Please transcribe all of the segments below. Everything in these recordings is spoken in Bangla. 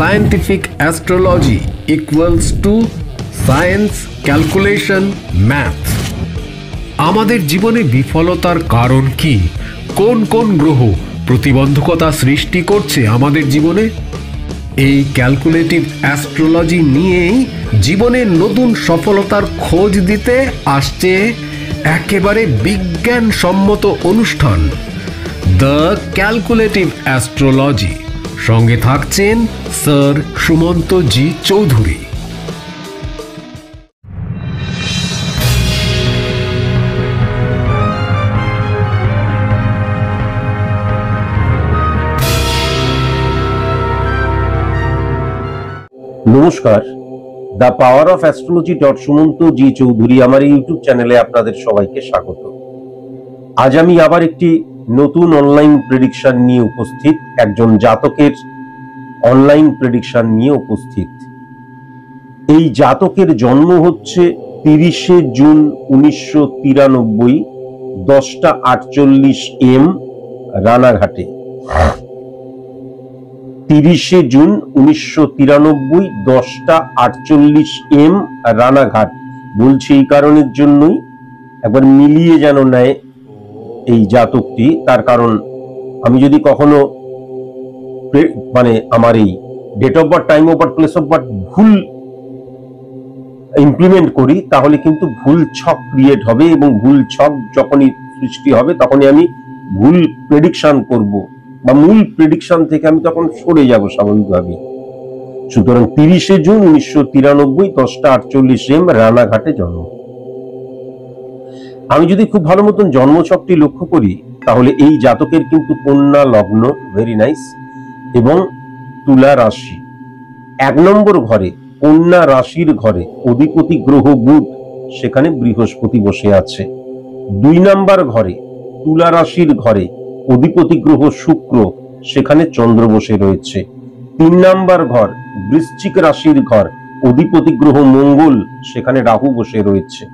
Scientific astrology equals to science, calculation, math. আমাদের জীবনে বিফলতার কারণ কি? কোন কোন গ্রহ প্রতিবন্ধকতা সৃষ্টি করছে আমাদের জীবনে? এই ক্যালকুলেটিভ অ্যাস্ট্রোলজি নিয়েই জীবনের নতুন সফলতার খোঁজ দিতে আসছে একেবারে বিজ্ঞানসম্মত অনুষ্ঠান দ্য ক্যালকুলেটিভ অ্যাস্ট্রোলজি। সঙ্গে থাকছেন স্যার সুমন্ত জি চৌধুরী। নমস্কার, the power of astrology Sumanta ji Chowdhury আমার ইউটিউব চ্যানেলে আপনাদের সবাইকে স্বাগত। আজ আমি আবার একটি নতুন অনলাইন প্রেডিকশন নিয়ে উপস্থিত, একজন জাতকের অনলাইন প্রেডিকশন নিয়ে উপস্থিত। এই জাতকের জন্ম হচ্ছে 30শে জুন 1993, 10টা 48 রানাঘাটে। 30শে জুন 1993, 10টা 48 রানাঘাট। বলছি এই কারণের জন্যই, একবার মিলিয়ে যেন নেয় এই জাতকটি। তার কারণ আমি যদি কখনো আমার এই date of birth, time of birth, place of birth ভুল ইমপ্লিমেন্ট করি, তাহলে কিন্তু ভুল ছক ক্রিয়েট হবে, এবং ভুল ছক যখনই সৃষ্টি হবে তখনই আমি ভুল প্রেডিকশন করব, বা মূল প্রেডিকশন থেকে আমি তখন সরে যাব স্বাভাবিকভাবে। সুতরাং 30শে জুন 1993, 10টা 48 রানাঘাটে জন্ম। আমি যদি খুব ভালো মতন জন্মছকটি লক্ষ্য করি, তাহলে এই জাতকের কিন্তু কন্যা লগ্ন, ভেরি নাইস, এবং তুলা রাশি। 1 নম্বর ঘরে, কন্যা রাশির ঘরে অধিপতি গ্রহ বুধ, সেখানে বৃহস্পতি বসে আছে। 2 নম্বর ঘরে, তুলা রাশির ঘরে অধিপতি গ্রহ শুক্র, সেখানে চন্দ্র বসে রয়েছে। 3 নম্বর ঘর, বৃশ্চিক রাশির ঘর, অধিপতি গ্রহ মঙ্গল, সেখানে রাহু বসে রয়েছে।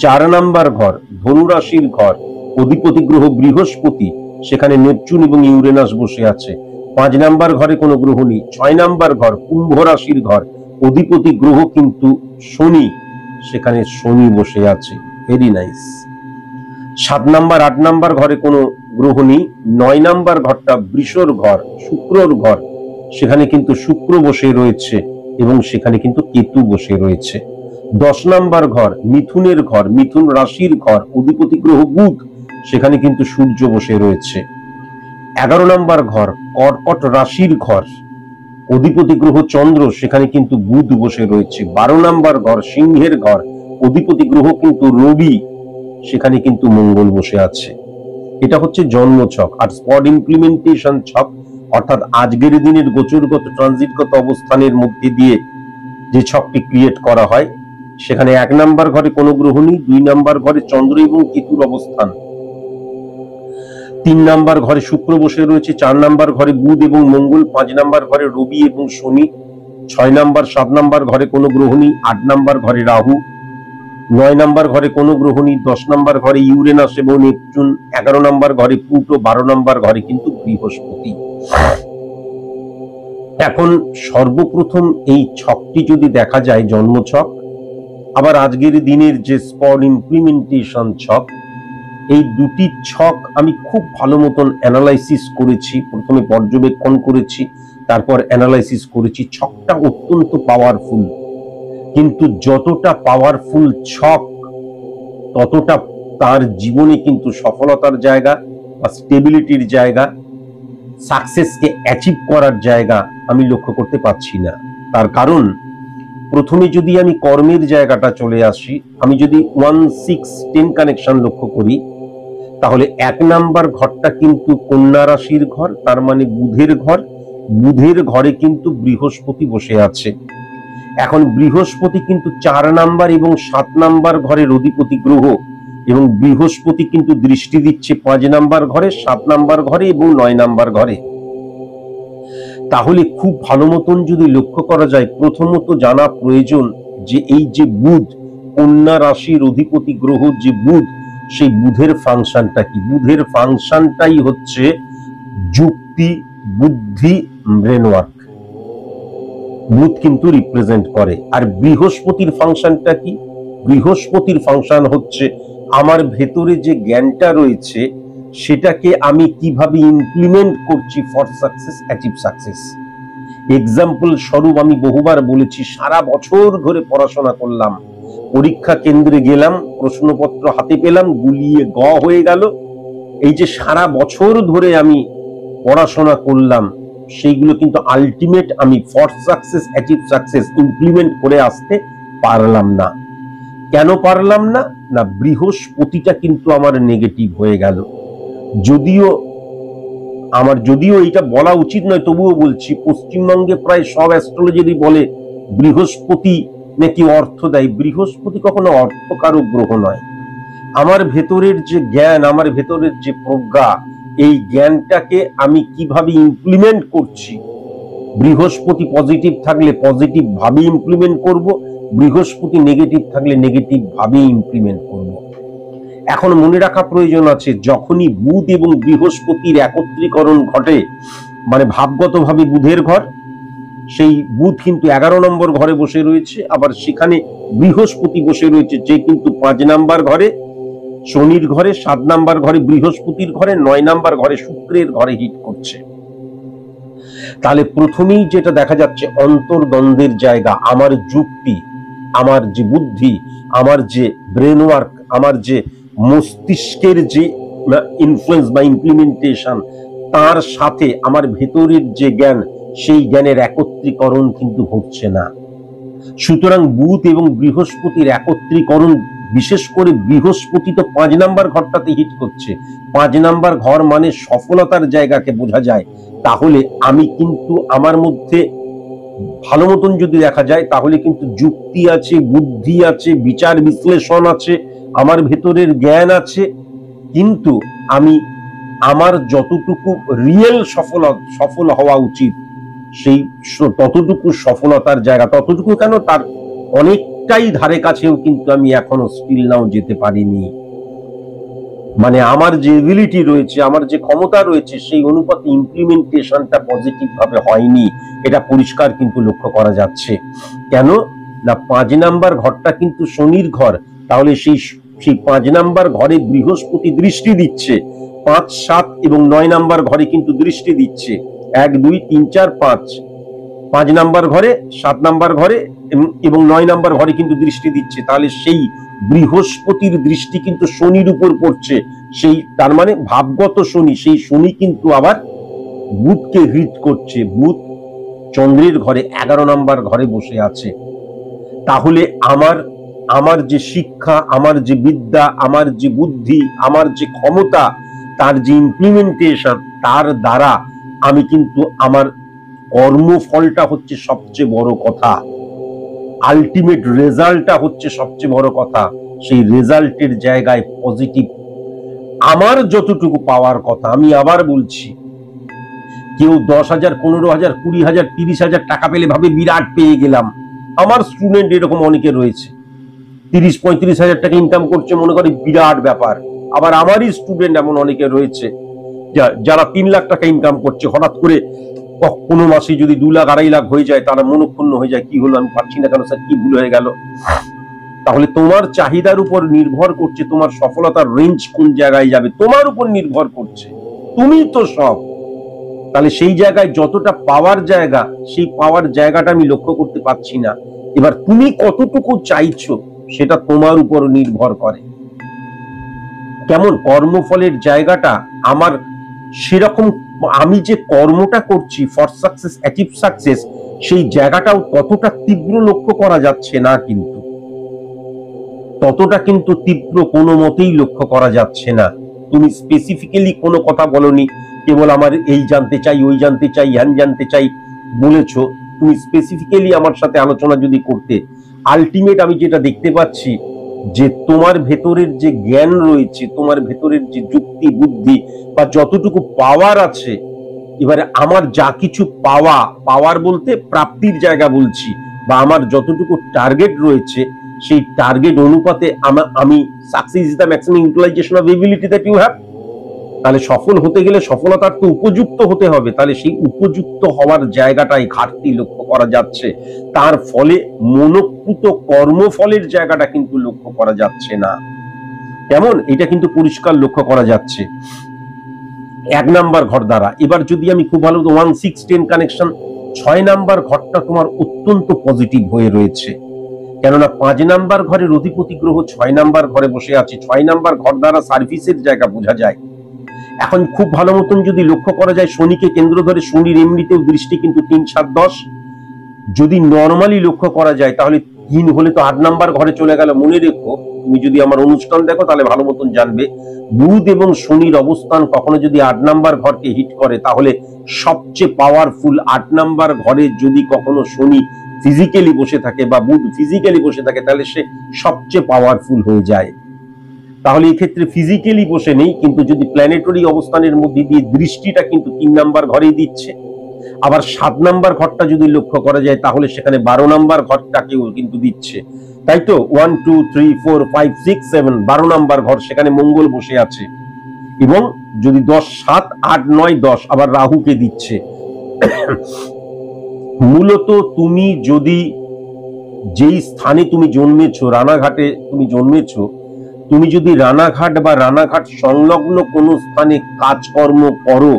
4 নম্বর ঘর, ধনু রাশির ঘর, অধিপতি গ্রহ বৃহস্পতি, সেখানে নেপচুন এবং ইউরেনাস বসে আছে। 5 নম্বর ঘরে কোনো গ্রহ নেই। 6 নম্বর ঘর, কুম্ভ রাশির ঘর, অধিপতি গ্রহ কিন্তু শনি, সেখানে শনি বসে আছে, ভেরি নাইস। 7 নম্বর 8 নম্বর ঘরে কোনো গ্রহ নেই। 9 নম্বর ঘরটা বৃষর ঘর, শুক্রর ঘর, সেখানে কিন্তু শুক্র বসে রয়েছে, এবং সেখানে কিন্তু কেতু বসে রয়েছে। 10 নম্বর ঘর, মিথুনের ঘর, মিথুন রাশির ঘর, অধিপতি গ্রহ বুধ, সেখানে কিন্তু সূর্য বসে রয়েছে। 11 নম্বর ঘর, কর্কট রাশির ঘর, অধিপতি গ্রহ চন্দ্র, সেখানে কিন্তু বুধ বসে রয়েছে। 12 নম্বর ঘর, সিংহের ঘর, অধিপতি গ্রহ কিন্তু রবি, সেখানে কিন্তু মঙ্গল বসে আছে। এটা হচ্ছে জন্মছক। আর স্পট ইমপ্লিমেন্টেশন ছক, অর্থাৎ আজকের দিনের গোচরগত ট্রানজিটগত অবস্থানের মধ্যে দিয়ে যে ছকটি ক্রিয়েট করা হয়, সেখানে 1 নম্বর ঘরে কোনো গ্রহ নেই। 2 নম্বর ঘরে চন্দ্র এবং কেতুর অবস্থান। 3 নম্বর ঘরে শুক্র বসে রয়েছে। 4 নম্বর ঘরে বুধ এবং মঙ্গল। 5 নম্বর ঘরে রবি এবং শনি। 6 নম্বর 7 নম্বর ঘরে কোনো গ্রহ নেই। 8 নম্বর ঘরে রাহু। 9 নম্বর ঘরে কোনো গ্রহ নেই। 10 নম্বর ঘরে ইউরেনাস এবং নেপচুন। 11 নম্বর ঘরে প্লুটো। 12 নম্বর ঘরে কিন্তু বৃহস্পতি। এখন সর্বপ্রথম এই ছকটি যদি দেখা যায়, জন্মছক, আবার আজকের দিনের যে স্পট ইমপ্লিমেন্টেশন ছক, এই দুটি ছক আমি খুব ভালো মতন অ্যানালাইসিস করেছি। প্রথমে পর্যবেক্ষণ করেছি, তারপর অ্যানালাইসিস করেছি। ছকটা অত্যন্ত পাওয়ারফুল, কিন্তু যতটা পাওয়ারফুল ছক, ততটা তার জীবনে কিন্তু সফলতার জায়গা বা স্টেবিলিটির জায়গা, সাকসেসকে অ্যাচিভ করার জায়গা আমি লক্ষ্য করতে পারছি না। তার কারণ, প্রথমে যদি আমি কর্মের জায়গাটা চলে আসি, আমি যদি 1-6-10 কানেকশন লক্ষ্য করি, তাহলে 1 নাম্বার ঘরটা কিন্তু কন্যা রাশির ঘর, তার মানে বুধের ঘর। বুধের ঘরে কিন্তু বৃহস্পতি বসে আছে। এখন বৃহস্পতি কিন্তু 4 নাম্বার এবং 7 নাম্বার ঘরের অধিপতি গ্রহ, এবং বৃহস্পতি কিন্তু দৃষ্টি দিচ্ছে 5 নাম্বার ঘরে, 7 নাম্বার ঘরে এবং 9 নাম্বার ঘরে। তাহলে খুব ভালো মতন যদি লক্ষ্য করা যায়, প্রথমত জানা প্রয়োজন যে এই যে বুধ, কন্যা রাশির অধিপতি গ্রহ যে বুধ, সেই বুধের ফাংশনটা কি? বুধের ফাংশনটাই হচ্ছে যুক্তি, বুদ্ধি, ব্রেন ওয়ার্ক। বুধ কিন্তু রিপ্রেজেন্ট করে। আর বৃহস্পতির ফাংশনটা কি? বৃহস্পতির ফাংশন হচ্ছে আমার ভেতরে যে জ্ঞানটা রয়েছে সেটাকে আমি কিভাবে ইমপ্লিমেন্ট করছি for success, achieve success. Example স্বরূপ আমি বহুবার বলেছি, সারা বছর ধরে পড়াশোনা করলাম, পরীক্ষা কেন্দ্রে গেলাম, প্রশ্নপত্র হাতে পেলাম, গুলিয়ে গ হয়ে গেল। এই যে সারা বছর ধরে আমি পড়াশোনা করলাম, সেইগুলো কিন্তু আলটিমেট আমি for success, achieve success implement করে আসতে পারলাম না। কেন পারলাম না? না, বৃহস্পতিটা কিন্তু আমার নেগেটিভ হয়ে গেল। যদিও এটা বলা উচিত নয়, তবুও বলছি, পশ্চিমবঙ্গে প্রায় সব অ্যাস্ট্রোলজারই বলে বৃহস্পতি নাকি অর্থ দেয়। বৃহস্পতি কখনো অর্থকারক গ্রহ নয়। আমার ভেতরের যে জ্ঞান, আমার ভেতরের যে প্রজ্ঞা, এই জ্ঞানটাকে আমি কিভাবে ইমপ্লিমেন্ট করছি, বৃহস্পতি পজিটিভ থাকলে পজিটিভ ভাবে ইমপ্লিমেন্ট করব, বৃহস্পতি নেগেটিভ থাকলে নেগেটিভ ভাবে ইমপ্লিমেন্ট করব। এখন মনে রাখা প্রয়োজন আছে, যখনই বুধ এবং বৃহস্পতির একত্রীকরণ ঘটে, মানে ভাবগতভাবে বুধের ঘর, সেই বুধ কিন্তু 11 নম্বর ঘরে বসে রয়েছে, আবার সেখানে বৃহস্পতি বসে রয়েছে, যে কিন্তু 5 নাম্বার ঘরে শনির ঘরে, 7 নাম্বার ঘরে বৃহস্পতির ঘরে, 9 নাম্বার ঘরে শুক্রের ঘরে হিট করছে। তাহলে প্রথমেই যেটা দেখা যাচ্ছে, অন্তর্দ্বন্দ্বের জায়গা, আমার যুক্তি, আমার যে বুদ্ধি, আমার যে ব্রেন ওয়ার্ক, আমার যে মস্তিষ্কের যে ইনফ্লুয়েন্স বা ইমপ্লিমেন্টেশন, তার সাথে আমার ভেতরের যে জ্ঞান, সেই জ্ঞানের একত্রীকরণ কিন্তু ঘটছে না। সুতরাং বুধ এবং বৃহস্পতির একত্রীকরণ, বিশেষ করে বৃহস্পতি তো 5 নাম্বার ঘরটাতে হিট করছে। 5 নাম্বার ঘর মানে সফলতার জায়গাকে বোঝা যায়। তাহলে আমি কিন্তু আমার মধ্যে ভালো মতন যদি দেখা যায়, তাহলে কিন্তু যুক্তি আছে, বুদ্ধি আছে, বিচার বিশ্লেষণ আছে, আমার ভেতরের জ্ঞান আছে, কিন্তু আমি আমার যতটুকু রিয়েল সফল হওয়া উচিত, সেই ততটুকু সফলতার জায়গা, ততটুকু কেন, তার অনেকটাই ধারে কাছেও কিন্তু আমি এখনো স্টিল নাও যেতে পারিনি। মানে আমার যে এবিলিটি রয়েছে, আমার যে ক্ষমতা রয়েছে, সেই অনুপাতে ইমপ্লিমেন্টেশনটা পজিটিভ ভাবে হয়নি, এটা পরিষ্কার কিন্তু লক্ষ্য করা যাচ্ছে। কেন না, 5 নাম্বার ঘরটা কিন্তু শনির ঘর, তাহলে সেই 5 নাম্বার ঘরে বৃহস্পতি দৃষ্টি দিচ্ছে, 5, 7 এবং 9 নাম্বার ঘরে কিন্তু দৃষ্টি দিচ্ছে, 1, 2, 3, 4, 5 নাম্বার ঘরে, 7 নাম্বার ঘরে এবং 9 নাম্বার ঘরে কিন্তু দৃষ্টি দিচ্ছে। তাহলে সেই বৃহস্পতির দৃষ্টি কিন্তু শনির উপর পড়ছে, সেই তার মানে ভাবগত শনি, সেই শনি কিন্তু আবার বুধকে হিট করছে। বুধ চন্দ্রের ঘরে 11 নাম্বার ঘরে বসে আছে। তাহলে আমার যে শিক্ষা, আমার যে বিদ্যা, আমার যে বুদ্ধি, আমার যে ক্ষমতা, তার যে ইমপ্লিমেন্টেশন, তার দ্বারা আমি কিন্তু আমার কর্মফলটা হচ্ছে সবচেয়ে বড় কথা, আলটিমেট রেজাল্টটা হচ্ছে সবচেয়ে বড় কথা। সেই রেজাল্টের জায়গায় পজিটিভ আমার যতটুকু পাওয়ার কথা, আমি আবার বলছি, কেউ 10,000, 15,000, 20,000, 30,000 টাকা পেলে ভাবে বিরাট পেয়ে গেলাম। আমার স্টুডেন্ট এরকম অনেকে রয়েছে, 30-35,000 টাকা ইনকাম করছে, মনে করে বিরাট ব্যাপার। আবার আমারই স্টুডেন্ট এমন অনেকে রয়েছে যারা 3 লাখ টাকা ইনকাম করছে, হঠাৎ করে কোনো মাসে যদি 2 লাখ 2.5 লাখ হয়ে যায়, তারা মনক্ষুণ্ণ হয়ে যায়, কি হলো, আমি পাচ্ছি না কেন স্যার, কি ভুল হয়ে গেল। তাহলে তোমার চাহিদার উপর নির্ভর করছে, তোমার সফলতার রেঞ্জ কোন জায়গায় যাবে, তোমার উপর নির্ভর করছে, তুমি তো সব। তাহলে সেই জায়গায় যতটা পাওয়ার জায়গা, সেই পাওয়ার জায়গাটা আমি লক্ষ্য করতে পারছি না। এবার তুমি কতটুকু চাইছো, সেটা তোমার উপর নির্ভর করে। কেমন কর্মফলের জায়গাটা আমার সেরকম, আমি যে কর্মটা করছি ফর সাকসেস, অ্যাচিভ সাকসেস, সেই জায়গাটাও ততটা তীব্র লক্ষ্য করা যাচ্ছে না, কিন্তু ততটা কিন্তু তীব্র কোনো মতেই লক্ষ্য করা যাচ্ছে না। তুমি স্পেসিফিক্যালি কোনো কথা বলনি, কেবল আমার এই জানতে চাই, ওই জানতে চাই, হ্যান জানতে চাই বলেছো। তুমি স্পেসিফিক্যালি আমার সাথে আলোচনা যদি করতে, আলটিমেট আমি যেটা দেখতে পাচ্ছি, যে তোমার ভেতরের যে জ্ঞান রয়েছে, তোমার ভেতরের যে যুক্তি বুদ্ধি বা যতটুকু পাওয়ার আছে, এবারে আমার যা কিছু পাওয়ার বলতে প্রাপ্তির জায়গা বলছি, বা আমার যতটুকু টার্গেট রয়েছে, সেই টার্গেট অনুপাতে আমি success is the maximum utilization of ability that you have. তাহলে সফল হতে গেলে সফলতার তো উপযুক্ত হতে হবে, তাহলে সেই উপযুক্ত হওয়ার জায়গাটায় ঘাটতি লক্ষ্য করা যাচ্ছে। তার ফলে মনোকূত কর্মফলের জায়গাটা কিন্তু লক্ষ্য করা যাচ্ছে না। কেমন, এটা কিন্তু পরিষ্কার লক্ষ্য করা যাচ্ছে 1 নাম্বার ঘর দ্বারা। এবার যদি আমি খুব ভালো 1 6 10 কানেকশন, 6 নাম্বার ঘরটা তোমার অত্যন্ত পজিটিভ হয়ে রয়েছে, কেননা 5 নাম্বার ঘরের অধিপতি গ্রহ 6 নাম্বার ঘরে বসে আছে। 6 নাম্বার ঘর দ্বারা সার্ভিসের জায়গা বোঝা যায়। এখন খুব ভালো মতন যদি লক্ষ্য করা যায় শনিকে কেন্দ্র ধরে, শনির এমনিতেও দৃষ্টি কিন্তু 3 7 10, যদি নর্মালি লক্ষ্য করা যায় তাহলে 3 হলে তো 8 নাম্বার ঘরে চলে গেল। মনে রেখো, তুমি যদি আমার অনুষ্ঠান দেখো তাহলে ভালো মতন জানবে, বুধ এবং শনির অবস্থান কখনো যদি 8 নাম্বার ঘরকে হিট করে তাহলে সবচেয়ে পাওয়ারফুল 8 নাম্বার ঘরে যদি কখনো শনি ফিজিক্যালি বসে থাকে বা বুধ ফিজিক্যালি বসে থাকে তাহলে সে সবচেয়ে পাওয়ারফুল হয়ে যায়। তাহলে এই ক্ষেত্রে ফিজিক্যালি বসে নেই, কিন্তু যদি প্ল্যানেটরি অবস্থানের মধ্যে দিয়ে দৃষ্টিটা কিন্তু 3 নাম্বার ঘরেই দিচ্ছে। আবার 7 নাম্বার ঘরটা যদি লক্ষ্য করা যায় তাহলে সেখানে 12 নাম্বার ঘরটাকেও কিন্তু দিচ্ছে, তাই তো 1 2 3 4 5 6 7 12 নাম্বার ঘর, সেখানে মঙ্গল বসে আছে। এবং যদি 10 7 8 9 10 আবার রাহুকে দিচ্ছে। মূলত তুমি যদি যেই স্থানে তুমি জন্মেছো, রানাঘাটে তুমি জন্মেছো, তুমি যদি রানাঘাট বা রানাঘাট সংলগ্ন কোনো স্থানে কাজকর্ম করো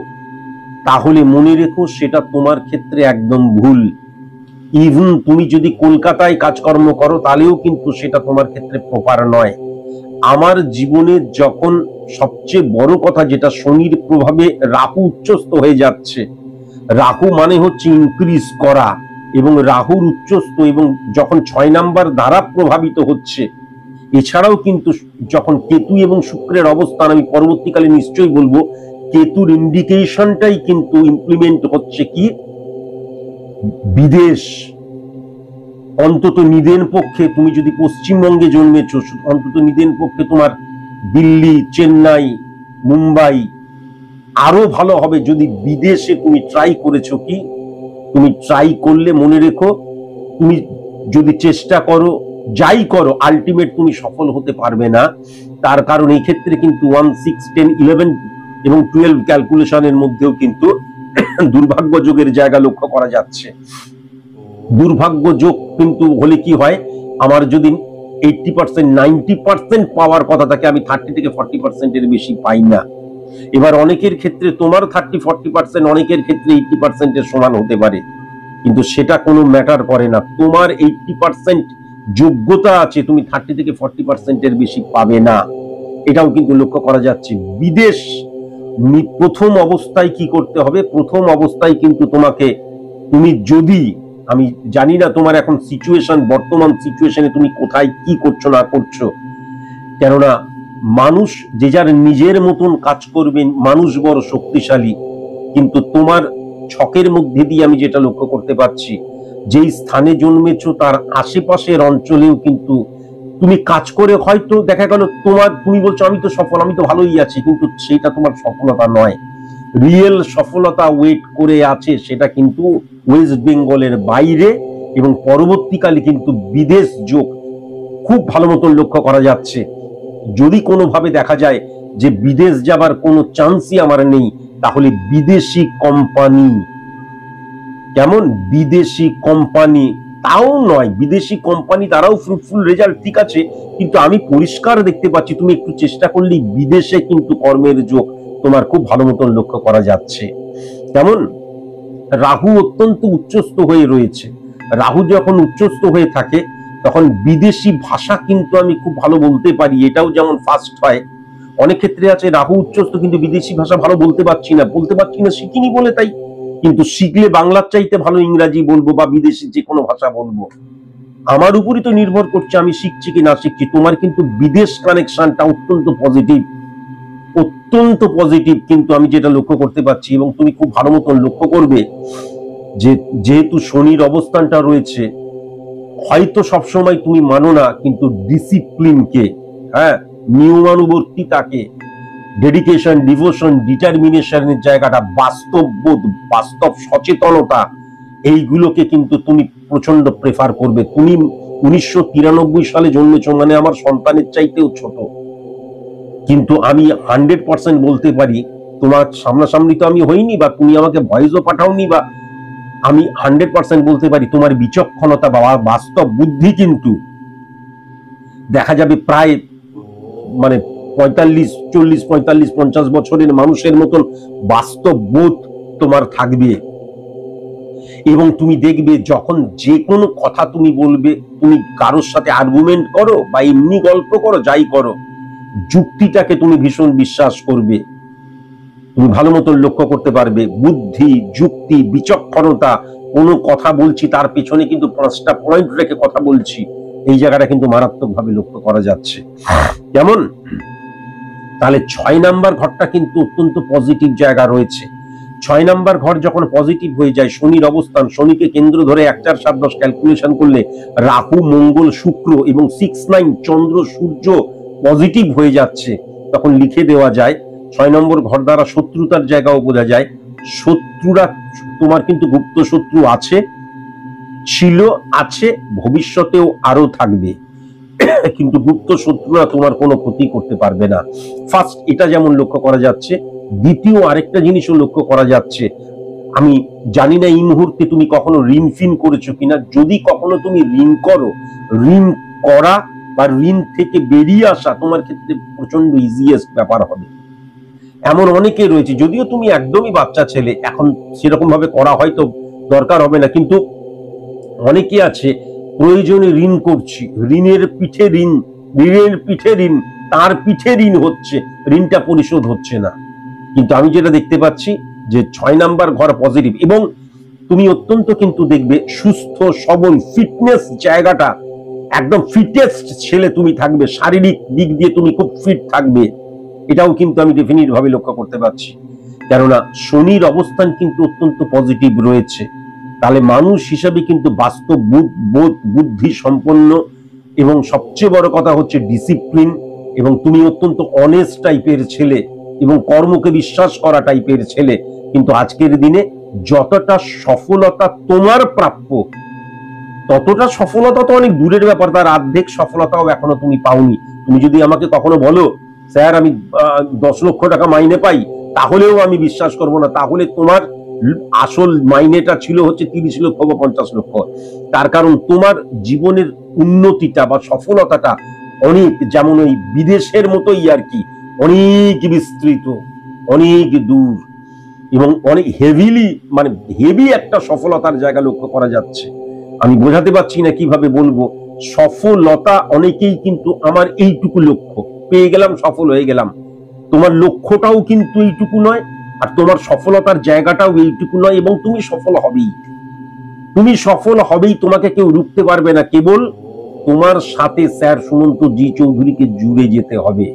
তাহলে মনে রেখো সেটা তোমার ক্ষেত্রে একদম ভুল। ইভেন তুমি যদি কলকাতায় কাজকর্ম করো তাহলেও কিন্তু সেটা তোমার ক্ষেত্রে প্রপার নয়। আমার জীবনে যখন সবচেয়ে বড় কথা যেটা, শনির প্রভাবে রাহু উচ্চস্থ হয়ে যাচ্ছে। রাহু মানে হচ্ছে ইনক্রিজ করা, এবং রাহুর উচ্চস্থ এবং যখন 6 নাম্বার দ্বারা প্রভাবিত হচ্ছে। এছাড়াও কিন্তু যখন কেতু এবং শুক্রের অবস্থান, আমি পরবর্তীকালে নিশ্চয়ই বলবো, কেতুর ইন্ডিকেশনটাই কিন্তু ইমপ্লিমেন্ট হচ্ছে কি বিদেশ। অন্তত নিদেন পক্ষে তুমি যদি পশ্চিমবঙ্গে জন্মেছো, অন্তত নিদেন পক্ষে তোমার দিল্লি, চেন্নাই, মুম্বাই, আরো ভালো হবে যদি বিদেশে তুমি ট্রাই করেছো। কি তুমি ট্রাই করলে মনে রেখো, তুমি যদি চেষ্টা করো, যাই করো, আলটিমেট তুমি সফল হতে পারবে না। তার কারণ এই ক্ষেত্রে কিন্তু 1 6 10 11 এবং 12 ক্যালকুলেশনের মধ্যেও কিন্তু দুর্ভাগ্য যোগের জায়গা লক্ষ্য করা যাচ্ছে। দুর্ভাগ্য যোগ কিন্তু হলে কি হয়, আমার যদি 80% 90% পাওয়ার কথা থাকে, আমি 30 থেকে 40% এর বেশি পাই না। এবার অনেকের ক্ষেত্রে তোমার 30-40%, অনেকের ক্ষেত্রে 80% এর সমান হতে পারে, কিন্তু সেটা কোনো ম্যাটার করে না। তোমার 80% যোগ্যতা আছে, তুমি 30 থেকে 40% এর বেশি পাবে না, এটাও কিন্তু লক্ষ্য করা যাচ্ছে। বিদেশ প্রথম অবস্থায় কি করতে হবে, প্রথম অবস্থায় কিন্তু তোমাকে, তুমি যদি, আমি জানি না তোমার এখন সিচুয়েশন, বর্তমান সিচুয়েশনে তুমি কোথায় কি করছো না করছো, কেননা মানুষ যে যার নিজের মতন কাজ করবে, মানুষ বড় শক্তিশালী, কিন্তু তোমার ছকের মধ্যে দিয়ে আমি যেটা লক্ষ্য করতে পারছি, যেই স্থানে জন্মেছো তার আশেপাশের অঞ্চলেও কিন্তু তুমি কাজ করে হয়তো দেখা গেল তুমি বলছো আমি তো সফল, আমি তো ভালোই আছি, কিন্তু সেটা তোমার সফলতা নয়। রিয়েল সফলতা ওয়েট করে আছে সেটা কিন্তু ওয়েস্ট বেঙ্গলের বাইরে, এবং পরবর্তীকালে কিন্তু বিদেশ যোগ খুব ভালো মতন লক্ষ্য করা যাচ্ছে। যদি কোনোভাবে দেখা যায় যে বিদেশ যাবার কোনো চান্সই আমার নেই, তাহলে বিদেশি কোম্পানি, কেমন বিদেশি কোম্পানি, তাও নয় বিদেশি কোম্পানি তারাও ফ্রুটফুল রেজাল্ট, ঠিক আছে, কিন্তু আমি পরিষ্কার দেখতে পাচ্ছি তুমি একটু চেষ্টা করলেই বিদেশে কিন্তু কর্মের যোগ তোমার খুব ভালো মতন লক্ষ্য করা যাচ্ছে। কেমন, রাহু অত্যন্ত উচ্চস্থ হয়ে রয়েছে। রাহু যখন উচ্চস্থ হয়ে থাকে তখন বিদেশি ভাষা কিন্তু আমি খুব ভালো বলতে পারি, এটাও যেমন ফার্স্ট হয়। অনেক ক্ষেত্রে আছে রাহু উচ্চস্থ কিন্তু বিদেশি ভাষা ভালো বলতে পারছি না, শিখিনি বলে তাই, কিন্তু শিখলে বাংলার চাইতে ভালো ইংরাজি বলবো বা বিদেশি যে কোনো ভাষা বলবো। আমার উপরই তো নির্ভর করছে আমি শিখছি কি না শিখছি। তোমার কিন্তু বিদেশ কানেকশনটা অত্যন্ত পজিটিভ, অত্যন্ত পজিটিভ, কিন্তু আমি যেটা লক্ষ্য করতে পারছি, এবং তুমি খুব ভালো মতন লক্ষ্য করবে যে যেহেতু শনির অবস্থানটা রয়েছে, হয়তো সবসময় তুমি মানো না, কিন্তু ডিসিপ্লিনকে, হ্যাঁ, নিয়মানুবর্তিতাকে, ডেডিকেশন, ডিভোশন, ডিটারমিনেশনের জায়গাটা, বাস্তববোধ, বাস্তব সচেতনতা, এইগুলোকে কিন্তু তুমি প্রচন্ড প্রেফার করবে। তুমি 1993 সালে জন্মেছো, মানে আমার সন্তানের চাইতেও ছোট, কিন্তু আমি 100% বলতে পারি, তোমার সামনাসামনি তো আমি হইনি, বা তুমি আমাকে ভয়েসও পাঠাওনি, বা আমি 100% বলতে পারি তোমার বিচক্ষণতা বা বাস্তব বুদ্ধি কিন্তু দেখা যাবে প্রায় মানে 45, 40, 45, 50 বছরের মানুষের মতন বাস্তব বোধ তোমার থাকবে। এবং তুমি দেখবে যখন যে কোনো কথা তুমি বলবে, তুমি কারোর সাথে আর্গুমেন্ট করো বা এমনি গল্প করো, যাই করো, যুক্তিটাকে তুমি ভীষণ বিশ্বাস করবে। তুমি ভালো মতন লক্ষ্য করতে পারবে বুদ্ধি, যুক্তি, বিচক্ষণতা, কোনো কথা বলছি তার পেছনে কিন্তু 5টা পয়েন্ট রেখে কথা বলছি, এই জায়গাটা কিন্তু মারাত্মকভাবে লক্ষ্য করা যাচ্ছে। কেমন? তাহলে 6 নাম্বার ঘরটা কিন্তু অত্যন্ত পজিটিভ জায়গা রয়েছে। 6 নাম্বার ঘর যখন পজিটিভ হয়ে যায়, শনির অবস্থান, শনিকে কেন্দ্র ধরে 1, 4, 7, 10 ক্যালকুলেশন করলে রাহু, মঙ্গল, শুক্র এবং 6, 9 চন্দ্র, সূর্য পজিটিভ হয়ে যাচ্ছে, তখন লিখে দেওয়া যায় 6 নম্বর ঘর দ্বারা শত্রুতার জায়গাও বোঝা যায়। শত্রুরা তোমার কিন্তু গুপ্ত শত্রু আছে, ছিল, আছে, ভবিষ্যতেও আরো থাকবে, কিন্তু গুপ্ত শত্রুরা তোমার কোনো ক্ষতি করতে পারবে না। ফার্স্ট এটা যেমন লক্ষ্য করা যাচ্ছে, দ্বিতীয় আরেকটা জিনিসও লক্ষ্য করা যাচ্ছে। আমি জানি না এই মুহূর্তে তুমি কখনো ঋণ ফিন করেছো কিনা, যদি কখনো তুমি ঋণ করো, ঋণ করা বা ঋণ থেকে বেরিয়ে আসা তোমার ক্ষেত্রে প্রচন্ড ইজিয়েস্ট ব্যাপার হবে। এমন অনেকে রয়েছে, যদিও তুমি একদমই বাচ্চা ছেলে, এখন সেরকম ভাবে করা হয়তো দরকার হবে না, কিন্তু অনেকে আছে প্রয়োজনে ঋণ করছি, ঋণের পিঠে ঋণ, ঋণের পিঠে ঋণ, তার পিঠে ঋণ হচ্ছে, ঋণটা পরিশোধ হচ্ছে না। কিন্তু আমি যেটা দেখতে পাচ্ছি যে 6 নাম্বার ঘর পজিটিভ, এবং তুমি অত্যন্ত কিন্তু দেখবে সুস্থ সবল, ফিটনেস জায়গাটা একদম ফিটেস্ট ছেলে তুমি থাকবে, শারীরিক দিক দিয়ে তুমি খুব ফিট থাকবে, এটাও কিন্তু আমি ডেফিনিট ভাবে লক্ষ্য করতে পারছি। কেননা শনির অবস্থান কিন্তু অত্যন্ত পজিটিভ রয়েছে। তাহলে মানুষ হিসাবে কিন্তু বাস্তব বোধ, বুদ্ধি সম্পন্ন, এবং সবচেয়ে বড় কথা হচ্ছে ডিসিপ্লিন, এবং তুমি অত্যন্ত অনেস্ট টাইপের ছেলে এবং কর্মকে বিশ্বাস করা টাইপের ছেলে। কিন্তু আজকের দিনে যতটা সফলতা তোমার প্রাপ্য, ততটা সফলতা তো অনেক দূরের ব্যাপার, তার অর্ধেক সফলতাও এখনো তুমি পাওনি। তুমি যদি আমাকে কখনো বলো স্যার আমি 10 লক্ষ টাকা মাইনে পাই, তাহলেও আমি বিশ্বাস করব না। তাহলে তোমার আসল মাইনেটা ছিল হচ্ছে 30 লক্ষ বা 50 লক্ষ। তার কারণ তোমার জীবনের উন্নতিটা বা সফলতাটা অনেক, যেমন ওই বিদেশের মতোই আর কি, অনেক বিস্তৃত, অনেক দূর, এবং অনেক হেভি একটা সফলতার জায়গা লক্ষ্য করা যাচ্ছে। আমি বোঝাতে পারছি না কিভাবে বলবো। সফলতা অনেকেই কিন্তু আমার এইটুকু লক্ষ্য পেয়ে গেলাম, সফল হয়ে গেলাম, তোমার লক্ষ্যটাও কিন্তু এইটুকু নয়, আর তোমার সফলতার জায়গাটাও এইটুকু নয়, এবং তুমি সফল হবেই, তুমি সফল হবেই, তোমাকে কেউ রুখতে পারবে না। কেবল তোমার সাথে স্যার সুমন্ত জি চৌধুরীকে জুড়ে যেতে হবে।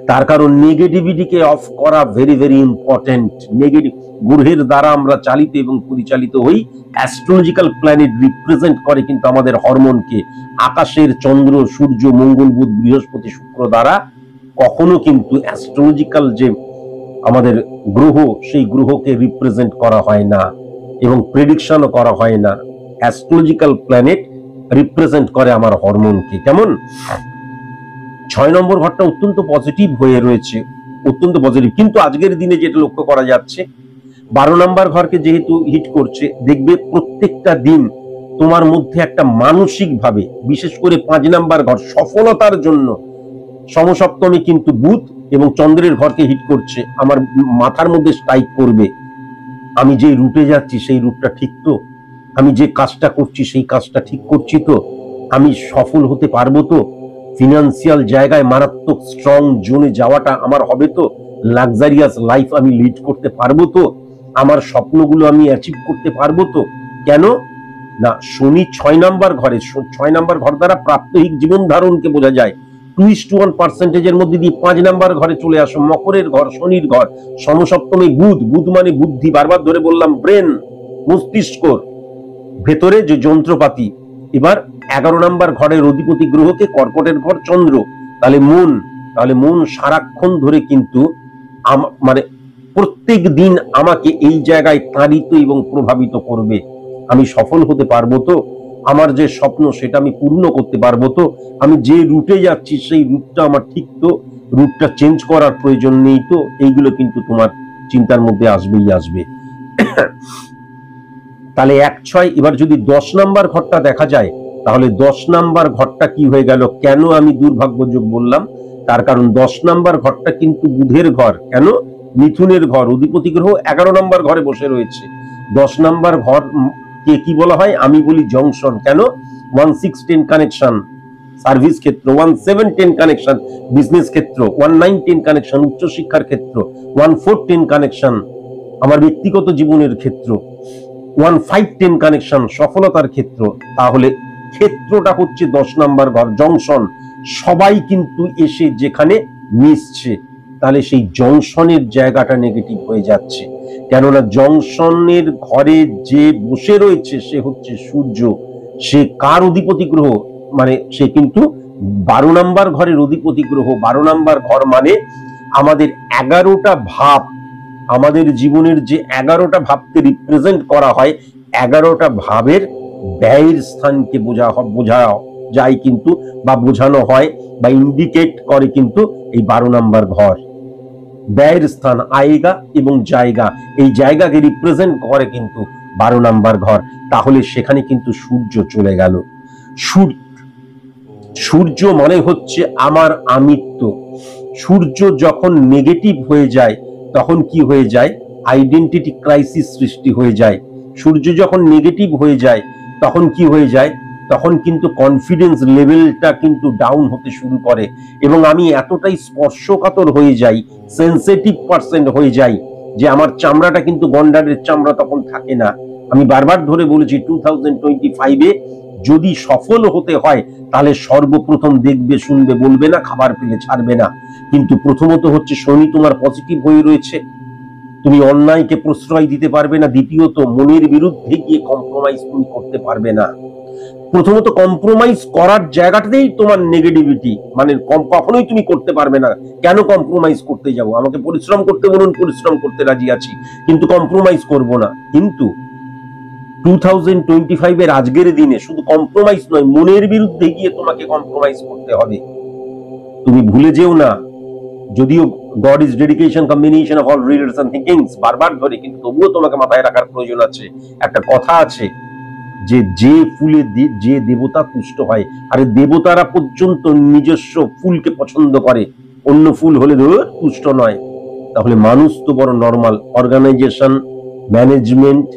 তার কারণ নেগেটিভিটিকে অফ করা ভেরি ভেরি ইম্পর্টেন্ট। নেগেটিভ গ্রহের দ্বারা আমরা চালিত এবং পরিচালিত হই। অ্যাস্ট্রোলজিক্যাল প্ল্যানেট রিপ্রেজেন্ট করে কিন্তু আমাদের হরমোনকে। আকাশের চন্দ্র, সূর্য, মঙ্গল, বুধ, বৃহস্পতি, শুক্র দ্বারা কখনো কিন্তু অ্যাস্ট্রোলজিক্যাল যে আমাদের গ্রহ, সেই গ্রহকে রিপ্রেজেন্ট করা হয় না এবং প্রেডিকশনও করা হয় না। অ্যাস্ট্রোলজিক্যাল প্ল্যানেট রিপ্রেজেন্ট করে আমার হরমোনকে। কেমন? 6 নম্বর ঘরটা অত্যন্ত পজিটিভ হয়ে রয়েছে, অত্যন্ত পজিটিভ। কিন্তু আজকের দিনে যেটা লক্ষ্য করা যাচ্ছে, 12 নম্বর ঘরকে যেহেতু হিট করছে, দেখবে প্রত্যেকটা দিন তোমার মধ্যে একটা মানসিক ভাবে, বিশেষ করে 5 নম্বর ঘর সফলতার জন্য, সমসপ্তমী কিন্তু বুধ এবং চন্দ্রের ঘরকে হিট করছে, আমার মাথার মধ্যে স্ট্রাইক করবে, আমি যে রুটে যাচ্ছি সেই রুটটা ঠিক তো, আমি যে কাজটা করছি সেই কাজটা ঠিক করছি তো, আমি সফল হতে পারবো তো, ফিনান্সিয়াল জায়গায় মারাত্মক স্ট্রং জোনে যাওয়াটা আমার হবে তো, লাক্সারিয়াস লাইফ আমি লিড করতে পারবো তো, আমার স্বপ্নগুলো আমি অ্যাচিভ করতে পারবো তো। কেন না? শনি 6 নাম্বার ঘরে, 6 নাম্বার ঘর দ্বারা প্রাত্যহিক জীবন ধারণকে বোঝা যায়। 2:1% মধ্যে দিয়ে 5 নাম্বার ঘরে চলে আসো, মকরের ঘর, শনির ঘর, সমসপ্তমে বুধ, বুধ মানে বুদ্ধি, বারবার ধরে বললাম ব্রেন, মস্তিষ্ক, ভেতরে যে যন্ত্রপাতি। এবার 11 নাম্বার ঘরের অধিপতি গ্রহকে কর্কটের ঘর চন্দ্র, তাহলে মন সারাক্ষণ ধরে কিন্তু মানে প্রত্যেক দিন আমাকে এই জায়গায় তাড়িত এবং প্রভাবিত করবে। আমি সফল হতে পারবো তো, আমার যে স্বপ্ন সেটা আমি পূর্ণ করতে পারবো তো, আমি যে রুটে যাচ্ছি সেই রুটটা আমার ঠিক তো, রুটটা চেঞ্জ করার প্রয়োজন নেই, তো এইগুলো কিন্তু তোমার চিন্তার মধ্যে আসবেই আসবে। তাহলে 1-6। এবার যদি 10 নাম্বার ঘরটা দেখা যায়, তাহলে 10 নাম্বার ঘরটা কি হয়ে গেল? কেন আমি দুর্ভাগ্যযোগ বললাম? তার কারণ 10 নাম্বার ঘরটা কিন্তু বুধের ঘর। কেন? মিথুনের ঘর, অধিপতি গ্রহ 11 নাম্বার ঘরে বসে রয়েছে। 10 নাম্বার ঘর কে কি বলা হয়? আমি বলি জংশন। কেন? 1-6-10 কানেকশন সার্ভিস ক্ষেত্র, 1-7-10 কানেকশন বিজনেস ক্ষেত্র, 1-9-10 কানেকশন উচ্চশিক্ষার ক্ষেত্র, 1-4-10 কানেকশন আমার ব্যক্তিগত জীবনের ক্ষেত্র, 1-5-10 কানেকশন সফলতার ক্ষেত্র। তাহলে ক্ষেত্রটা হচ্ছে 10 নাম্বার ঘর, জংশন। সবাই কিন্তু এসে যেখানে মিশছে, তাহলে সেই জংশনের জায়গাটা নেগেটিভ হয়ে যাচ্ছে। কেননা জংশনের ঘরে যে বসে রয়েছে সে হচ্ছে সূর্য। সে কার অধিপতি গ্রহ? মানে সে কিন্তু 12 নাম্বার ঘরের অধিপতি গ্রহ। 12 নাম্বার ঘর মানে আমাদের 11টা ভাব, আমাদের জীবনের যে 11টা ভাবকে রিপ্রেজেন্ট করা হয়, 11টা ভাবের ব্যয়ের স্থানকে বোঝা যায় কিন্তু, বা বোঝানো হয় বা ইন্ডিকেট করে কিন্তু এই 12 নাম্বার ঘর। ব্যয়ের স্থান, আয়েগা এবং জায়গা, এই জায়গাকে রিপ্রেজেন্ট করে কিন্তু 12 নাম্বার ঘর। তাহলে সেখানে কিন্তু সূর্য চলে গেল। সূর্য মানে হচ্ছে আমার আমিত্ব। সূর্য যখন নেগেটিভ হয়ে যায় তখন কি হয়ে যায়? আইডেন্টিটি ক্রাইসিস সৃষ্টি হয়ে যায়। সূর্য যখন নেগেটিভ হয়ে যায় তখন কি হয়ে যায়? তখন কিন্তু কনফিডেন্স লেভেলটা কিন্তু ডাউন হতে শুরু করে, এবং আমি এতটাই স্পর্শকাতর হয়ে যাই, সেন্সিটিভ পার্সন হয়ে যাই, যে আমার চামড়াটা কিন্তু গন্ডারের চামড়া তখন থাকে না। আমি বারবার ধরে বলেছি 2025-এ যদি সফল হতে হয় তাহলে সর্বপ্রথম দেখবে, শুনবে, বলবে না, খাবার পেলে ছাড়বে না। কিন্তু প্রথমত হচ্ছে শনি তোমার পজিটিভ হয়ে রয়েছে, তুমি অন্যায়কে প্রশ্রয় দিতে পারবে না। দ্বিতীয়ত মনের বিরুদ্ধে গিয়ে কম্প্রোমাইজ তুমি করতে পারবে না। প্রথমত কম্প্রোমাইজ করার জায়গাটাতেই তোমার নেগেটিভিটি, মানে কখনোই তুমি করতে পারবে না। কেন কম্প্রোমাইজ করতে যাব? আমাকে পরিশ্রম করতে বলুন, পরিশ্রম করতে রাজি আছি, কিন্তু কম্প্রোমাইজ করব না। কিন্তু 2025-এর আজকের দিনে শুধু কম্প্রোমাইজ নয়, মনের বিরুদ্ধে গিয়ে তোমাকে কম্প্রোমাইজ করতে হবে। তুমি ভুলে যেও না, যদিও God is dedication combination of all readers and thinkings বারবার ধরে, কিন্তু তবুও তোমাকে মাথায় রাখার প্রয়োজন আছে। একটা কথা আছে যে যে ফুলে যে দেবতা পুষ্ট হয়, আরে দেবতারা পর্যন্ত নিজস্ব ফুলকে পছন্দ করে, অন্য ফুল হলে পুষ্ট নয়। তাহলে মানুষ তো বড় নরমাল। অর্গানাইজেশন, ম্যানেজমেন্ট,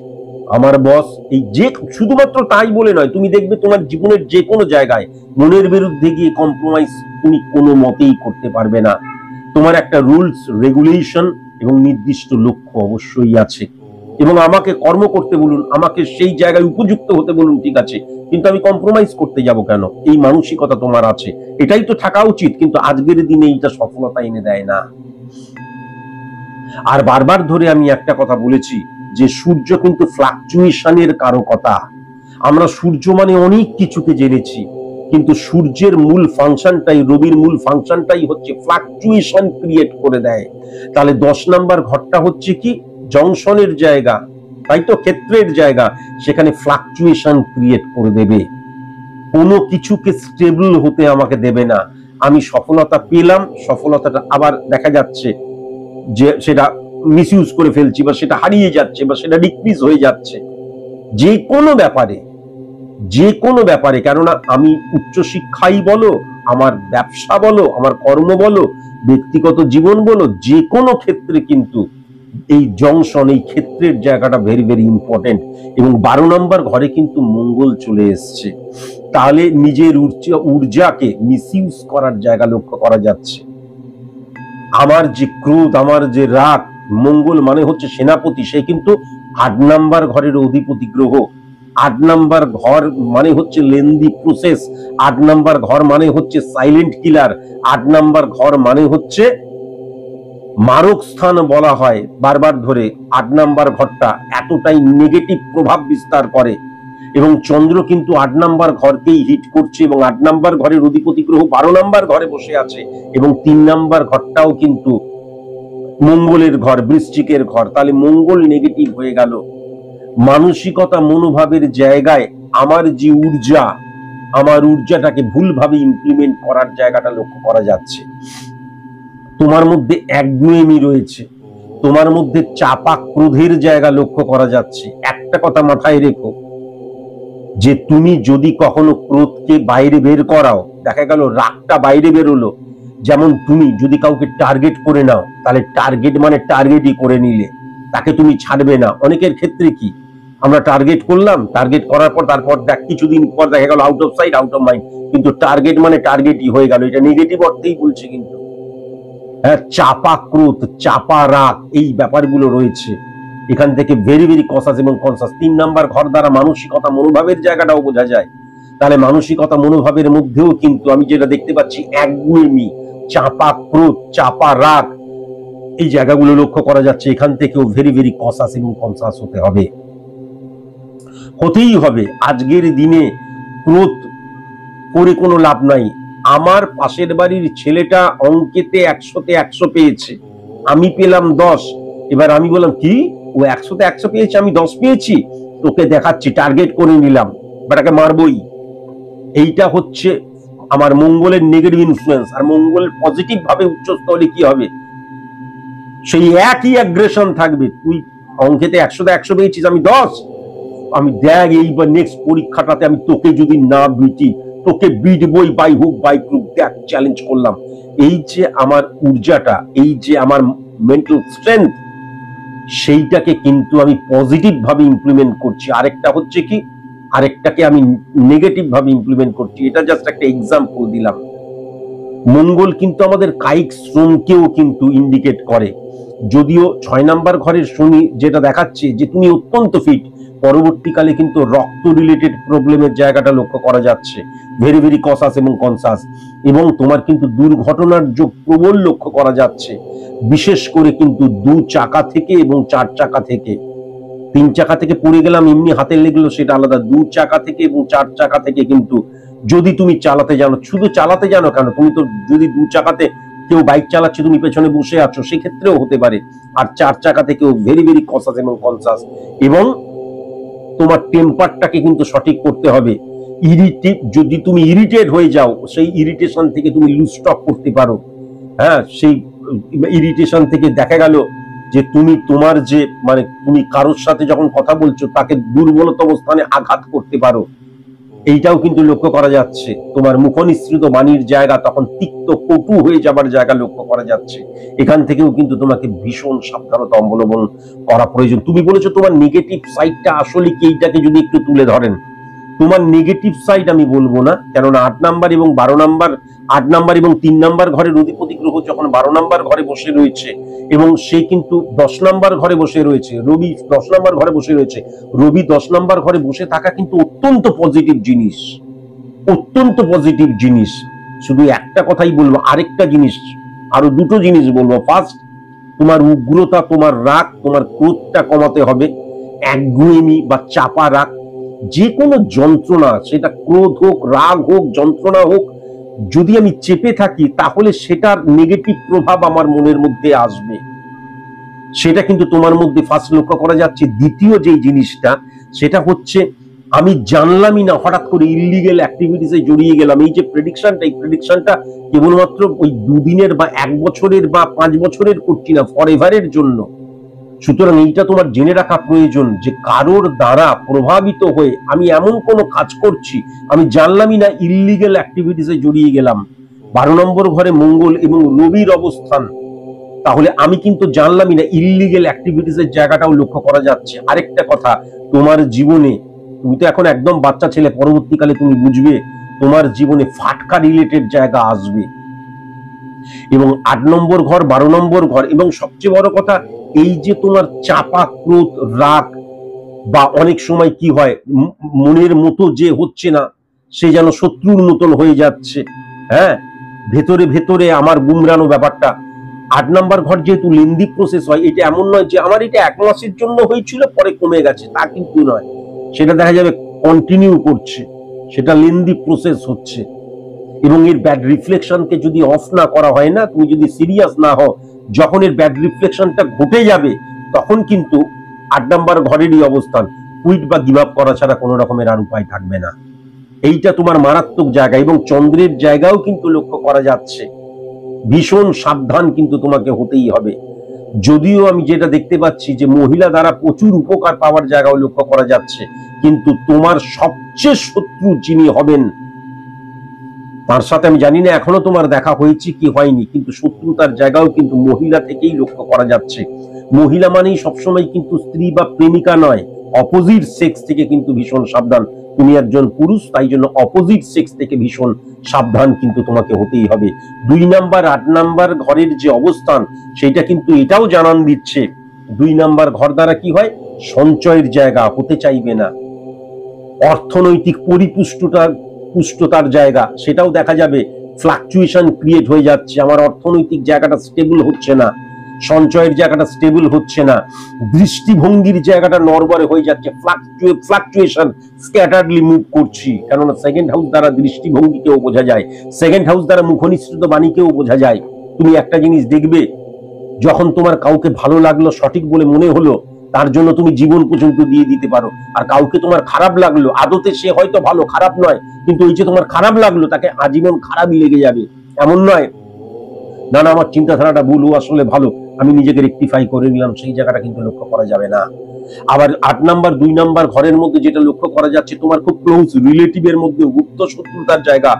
আমার বস, এই যে শুধুমাত্র তাই বলে নয়, তুমি দেখবে তোমার জীবনের যে কোনো জায়গায় মনের বিরুদ্ধে গিয়ে কম্প্রোমাইজ তুমি কোনো মতেই করতে পারবে না। তোমার একটা রুলস, রেগুলেশন এবং নির্দিষ্ট লক্ষ্য অবশ্যই আছে, এবং আমাকে কর্ম করতে বলুন, আমাকে সেই জায়গায় উপযুক্ত হতে বলুন, ঠিক আছে, কিন্তু আমি কম্প্রোমাইজ করতে যাব কেন? এই মানসিকতা তোমার আছে, এটাই তো থাকা উচিত। কিন্তু আজকের দিনে এইটা সফলতা এনে দেয় না। আর বারবার ধরে আমি একটা কথা বলেছি যে সূর্য কিন্তু ফ্লাকচুয়েশনের কারকতা। আমরা সূর্য মানে অনেক কিছুকে জেনেছি, কিন্তু সূর্যের মূল ফাংশনটাই, রবির মূল ফাংশনটাই হচ্ছে ফ্লাকচুয়েশন ক্রিয়েট করে দেয়। তাহলে 10 নাম্বার ঘরটা হচ্ছে কি? জংশনের জায়গা, তাই তো, ক্ষেত্রের জায়গা। সেখানে ফ্লাকচুয়েশন ক্রিয়েট করে দেবে, কোনো কিছুকে স্টেবল হতে আমাকে দেবে না। আমি সফলতা পেলাম, সফলতাটা আবার দেখা যাচ্ছে যে সেটা মিসইউজ করে ফেলছি, বা সেটা হারিয়ে যাচ্ছে, বা সেটা ডিক্রিজ হয়ে যাচ্ছে। যে কোনো ব্যাপারে, কেননা আমি উচ্চশিক্ষাই বলো, আমার ব্যবসা বলো, আমার কর্ম বলো, ব্যক্তিগত জীবন বলো, যে কোনো ক্ষেত্রে কিন্তু এই জংশন, এই ক্ষেত্রের জায়গাটা ভেরি ভেরি ইম্পর্টেন্ট। এবং 12 নম্বর ঘরে কিন্তু মঙ্গল চলে এসছে, তাহলে নিজের ঊর্জাকে মিসইউজ করার জায়গা লক্ষ্য করা যাচ্ছে। আমার যে ক্রোধ, আমার যে রাগ, মঙ্গল মানে হচ্ছে সেনাপতি, সে কিন্তু 8 নাম্বার ঘরের অধিপতি গ্রহ। 8 নাম্বার ঘর মানে হচ্ছে লেন্দি প্রসেস, 8 নাম্বার ঘর মানে হচ্ছে সাইলেন্ট কিলার, 8 নাম্বার ঘর মানে হচ্ছে মারক স্থান বলা হয় বারবার ধরে। 8 নাম্বার ঘরটা এতটাই নেগেটিভ প্রভাব বিস্তার করে, এবং চন্দ্র কিন্তু 8 নাম্বার ঘরকেই হিট করছে, এবং 8 নাম্বার ঘরের অধিপতি গ্রহ 12 নাম্বার ঘরে বসে আছে, এবং 3 নাম্বার ঘরটাও কিন্তু মঙ্গলের ঘর, বৃশ্চিকের ঘর। তাহলে মঙ্গল নেগেটিভ হয়ে গেল। মানসিকতা, মনোভাবের জায়গায় আমার যে ঊর্জা, আমার ঊর্জাটাকে ভুলভাবে ইমপ্লিমেন্ট করার জায়গাটা লক্ষ্য করা যাচ্ছে। তোমার মধ্যে একগুঁয়েমি রয়েছে, তোমার মধ্যে চাপা ক্রোধের জায়গা লক্ষ্য করা যাচ্ছে। একটা কথা মাথায় রেখো, যে তুমি যদি কখনো ক্রোধকে বাইরে বের করাও, দেখা গেল রাগটা বাইরে বেরোলো, যেমন তুমি যদি কাউকে টার্গেট করে নাও, তাহলে টার্গেট মানে টার্গেটই করে নিলে, তাকে তুমি ছাড়বে না। অনেকের ক্ষেত্রে কি, আমরা টার্গেট করলাম, টার্গেট করার পর তারপর কিছুদিন পর দেখা গেল out of sight out of mind, কিন্তু টার্গেট মানে টার্গেটই হয়ে গেল। এটা নেগেটিভ অর্থেই বলছে, কিন্তু হ্যাঁ, চাপা ক্রোধ, চাপা রাগ, এই ব্যাপারগুলো রয়েছে। এখান থেকে ভেরি ভেরি কনসাস এবং কনসাস। 3 নাম্বার ঘর দ্বারা মানসিকতা মনোভাবের জায়গাটাও বোঝা যায়। তাহলে মানসিকতা মনোভাবের মধ্যেও কিন্তু আমি যেটা দেখতে পাচ্ছি, একগুঁয়েমি, চাপা ক্রোধ, চাপা রাগ, এই জায়গাগুলো লক্ষ্য করা যাচ্ছে। এখান থেকেও ভেরি ভেরি কনসাস এবং কনসাস হতে হবে, হতেই হবে। আজকের দিনে ক্রোধ করে কোনো লাভ নাই। আমার পাশের বাড়ির ছেলেটা অঙ্কেতে 100-তে 100 পেয়েছে, আমি পেলাম 10। এবার আমি বললাম, কি ও 100-তে 100 পেয়েছে, আমি 10 পেয়েছি, তোকে দেখাচ্ছি, টার্গেট করে নিলাম, বেটাকে মারবই। এইটা হচ্ছে আমার মঙ্গলের নেগেটিভ ইনফ্লুয়েন্স। আর মঙ্গল পজিটিভ ভাবে উচ্চস্থ হলে কি হবে, সেই একই অ্যাগ্রেশন থাকবে। তুই অঙ্কেতে 100-তে 100 পেয়েছিস, আমি 10, আমি দেখ এইবার নেক্সট পরীক্ষাটাতে আমি তোকে যদি না বিটি, তোকে বিটবই বাই হুক বাই ক্রুক, দেখ চ্যালেঞ্জ করলাম। এই যে আমার ঊর্জাটা, এই যে আমার মেন্টাল স্ট্রেংথ, সেইটাকে কিন্তু আমি পজিটিভ ভাবে ইমপ্লিমেন্ট করছি। আরেকটা হচ্ছে কি, আরেকটাকে আমি নেগেটিভ ভাবে ইমপ্লিমেন্ট করছি। এটা জাস্ট একটা এক্সাম্পল দিলাম। মঙ্গল কিন্তু আমাদের কায়িক শ্রমকেও কিন্তু ইন্ডিকেট করে। যদিও 6 নাম্বার ঘরের শনি যেটা দেখাচ্ছে যে তুমি অত্যন্ত ফিট, পরবর্তীকালে কিন্তু রক্ত রিলেটেড প্রবলেমের জায়গাটা লক্ষ্য করা যাচ্ছে। ভেরি ভেরি কনসাস এবং কনসাস। এবং তোমার কিন্তু দুর্ঘটনার যোগ প্রবল লক্ষ্য করা যাচ্ছে, বিশেষ করে কিন্তু 2 চাকা থেকে এবং 4 চাকা থেকে। 3 চাকা থেকে পড়ে গেলাম, এমনি হাতে লেগলো, সেটা আলাদা। 2 চাকা থেকে এবং 4 চাকা থেকে কিন্তু যদি তুমি চালাতে জানো, শুধু চালাতে জানো কেন, তুমি তো যদি 2 চাকাতে কেউ বাইক চালাচ্ছে, তুমি পেছনে বসে আছো, সেক্ষেত্রেও হতে পারে। আর 4 চাকা থেকেও ভেরি ভেরি কনসাস এবং কনসাস। এবং তোমার টেম্পারটাকে কিন্তু সঠিক করতে হবে। যদি তুমি ইরিটেট হয়ে যাও, সেই ইরিটেশন থেকে তুমি লুজ স্টপ করতে পারো। হ্যাঁ, সেই ইরিটেশন থেকে দেখা গেল যে তুমি তোমার যে মানে তুমি কারোর সাথে যখন কথা বলছো, তাকে দুর্বলতম স্থানে আঘাত করতে পারো। এইটাও কিন্তু লক্ষ্য করা যাচ্ছে। তোমার মুখনিসৃত বাণীর জায়গা তখন তিক্ত কটু হয়ে যাবার জায়গা লক্ষ্য করা যাচ্ছে। এখান থেকেও কিন্তু তোমাকে ভীষণ সাবধানতা অবলম্বন করা প্রয়োজন। তুমি বলেছো তোমার নেগেটিভ সাইডটা আসলে কি, এইটাকে যদি একটু তুলে ধরেন। তোমার নেগেটিভ সাইড আমি বলবো না, কেননা 8 নাম্বার এবং 12 নাম্বার, 8 নাম্বার এবং 3 নাম্বার ঘরের অধিপতি গ্রহ যখন 12 নাম্বার ঘরে বসে রয়েছে, এবং সে কিন্তু 10 নাম্বার ঘরে বসে রয়েছে, রবি 10 নাম্বার ঘরে বসে রয়েছে। রবি 10 নাম্বার ঘরে বসে থাকা কিন্তু অত্যন্ত পজিটিভ জিনিস, অত্যন্ত পজিটিভ জিনিস। শুধু একটা কথাই বলবো, আরেকটা জিনিস, আরো দুটো জিনিস বলবো। ফার্স্ট, তোমার উগ্রতা, তোমার রাগ, তোমার ক্রোধটা কমাতে হবে। একগুঁয়েমি বা চাপা রাগ, যে কোনো যন্ত্রণা, সেটা ক্রোধ হোক, রাগ হোক, যন্ত্রণা হোক, যদি আমি চেপে থাকি, তাহলে সেটার নেগেটিভ প্রভাব আমার মনের মধ্যে আসবে। সেটা কিন্তু তোমার মধ্যে ফার্স্ট লক্ষ্য করা যাচ্ছে। দ্বিতীয় যে জিনিসটা, সেটা হচ্ছে আমি জানলামই না, হঠাৎ করে ইলিগেল অ্যাক্টিভিটিসে জড়িয়ে গেলাম। এই যে প্রেডিকশনটা, এই প্রেডিকশনটা কেবলমাত্র ওই 2 দিনের বা 1 বছরের বা 5 বছরের করছি না, ফরএভারের জন্য। সুতরাং এইটা তোমার জেনে রাখা প্রয়োজন যে কারোর দ্বারা প্রভাবিত হয়ে আমি এমন কোনো কাজ করছি, আমি জানলামই না, ইলিগেল অ্যাক্টিভিটিসে জড়িয়ে গেলাম। 12 নম্বর ঘরে মঙ্গল এবং রবির অবস্থান, তাহলে আমি কিন্তু জানলামই না, ইলিগেল অ্যাক্টিভিটিসের জায়গাটাও লক্ষ্য করা যাচ্ছে। আরেকটা কথা, তোমার জীবনে, তুমি তো এখন একদম বাচ্চা ছেলে, পরবর্তীকালে তুমি বুঝবে তোমার জীবনে ফাটকা রিলেটেড জায়গা আসবে। এবং 8 নম্বর ঘর, 12 নম্বর ঘর, এবং সবচেয়ে বড় কথা, এই যে তোমার চাপা ক্রোধ, রাগ, বা অনেক সময় কি হয়, মনের মতো যে হচ্ছে না, সে যেন শত্রুর মতন হয়ে যাচ্ছে। হ্যাঁ, ভেতরে ভেতরে আমার গুমরানো ব্যাপারটা। 8 নাম্বার ঘর যেহেতু লেন্দি প্রসেস হয়, এটা এমন নয় যে আমার এটা 1 মাসের জন্য হয়েছিল পরে কমে গেছে, তা কিন্তু নয়। সেটা দেখা যাবে কন্টিনিউ করছে, সেটা লেন্দি প্রসেস হচ্ছে। এবং এর ব্যাড রিফ্লেকশনকে যদি অফ না করা হয় না, তুমি যদি সিরিয়াস না হও, যখন এর ব্যাড রিফ্লেকশনটা ঘটে যাবে, তখন কিন্তু 8 নাম্বার ঘরেরই অবস্থান, কুইট বা গিভ আপ করা ছাড়া কোনো রকমের আর উপায় থাকবে না। এইটা তোমার মারাত্মক জায়গা। এবং চন্দ্রের জায়গাও কিন্তু লক্ষ্য করা যাচ্ছে। ভীষণ সাবধান কিন্তু তোমাকে হতেই হবে। যদিও আমি যেটা দেখতে পাচ্ছি যে মহিলা দ্বারা প্রচুর উপকার পাওয়ার জায়গাও লক্ষ্য করা যাচ্ছে, কিন্তু তোমার সবচেয়ে শত্রু যিনি হবেন তার সাথে আমি জানি না এখনো তোমার দেখা হয়েছে কি হয়নি, কিন্তু শত্রুতার জায়গাও কিন্তু মহিলা থেকেই লক্ষ্য করা যাচ্ছে। মহিলা মানেই সবসময় কিন্তু স্ত্রী বা প্রেমিকা নয়, অপোজিট সেক্স থেকে কিন্তু ভীষণ সাবধান। তুমি একজন পুরুষ, তাই জন্য অপোজিট সেক্স থেকে ভীষণ সাবধান কিন্তু তোমাকে হতেই হবে। 2 নাম্বার 8 নাম্বার ঘরের যে অবস্থান সেটা কিন্তু এটাও জানান দিচ্ছে 2 নাম্বার ঘর দ্বারা কি হয়, সঞ্চয়ের জায়গা হতে চাইবে না, অর্থনৈতিক পুষ্টতার জায়গা সেটাও দেখা যাবে, ফ্লাকচুয়েশন ক্রিয়েট হয়ে যাচ্ছে, আমার অর্থনৈতিক জায়গাটা স্টেবল হচ্ছে না, সঞ্চয়ের জায়গাটা স্টেবল হচ্ছে না, দৃষ্টিভঙ্গির জায়গাটা নড়বড়ে হয়ে যাচ্ছে, ফ্লাকচুয়েশন, স্ক্যাটারলি মুভ করছি। কেননা সেকেন্ড হাউস দ্বারা দৃষ্টিভঙ্গিকেও বোঝা যায়, সেকেন্ড হাউস দ্বারা মুখনিসৃত বাণীকেও বোঝা যায়। তুমি একটা জিনিস দেখবে, যখন তোমার কাউকে ভালো লাগলো, সঠিক বলে মনে হলো, তার জন্য তুমি জীবন পর্যন্ত দিয়ে দিতে পারো। আর কাউকে তোমার খারাপ লাগলো, আদতে সে হয়তো ভালো, খারাপ নয়, কিন্তু ওই যে তোমার খারাপ লাগলো তাকে আজীবন খারাপই লেগে যাবে। এমন নয় না না আমার চিন্তাধারাটা ভুল, ও আসলে ভালো, আমি নিজেকে রেকটিফাই করে নিলাম, সেই জায়গাটা কিন্তু লক্ষ্য করা যাবে না। আবার 8 নাম্বার 2 নাম্বার ঘরের মধ্যে যেটা লক্ষ্য করা যাচ্ছে, তোমার খুব ক্লোজ রিলেটিভের মধ্যে গুপ্ত শত্রুতার জায়গা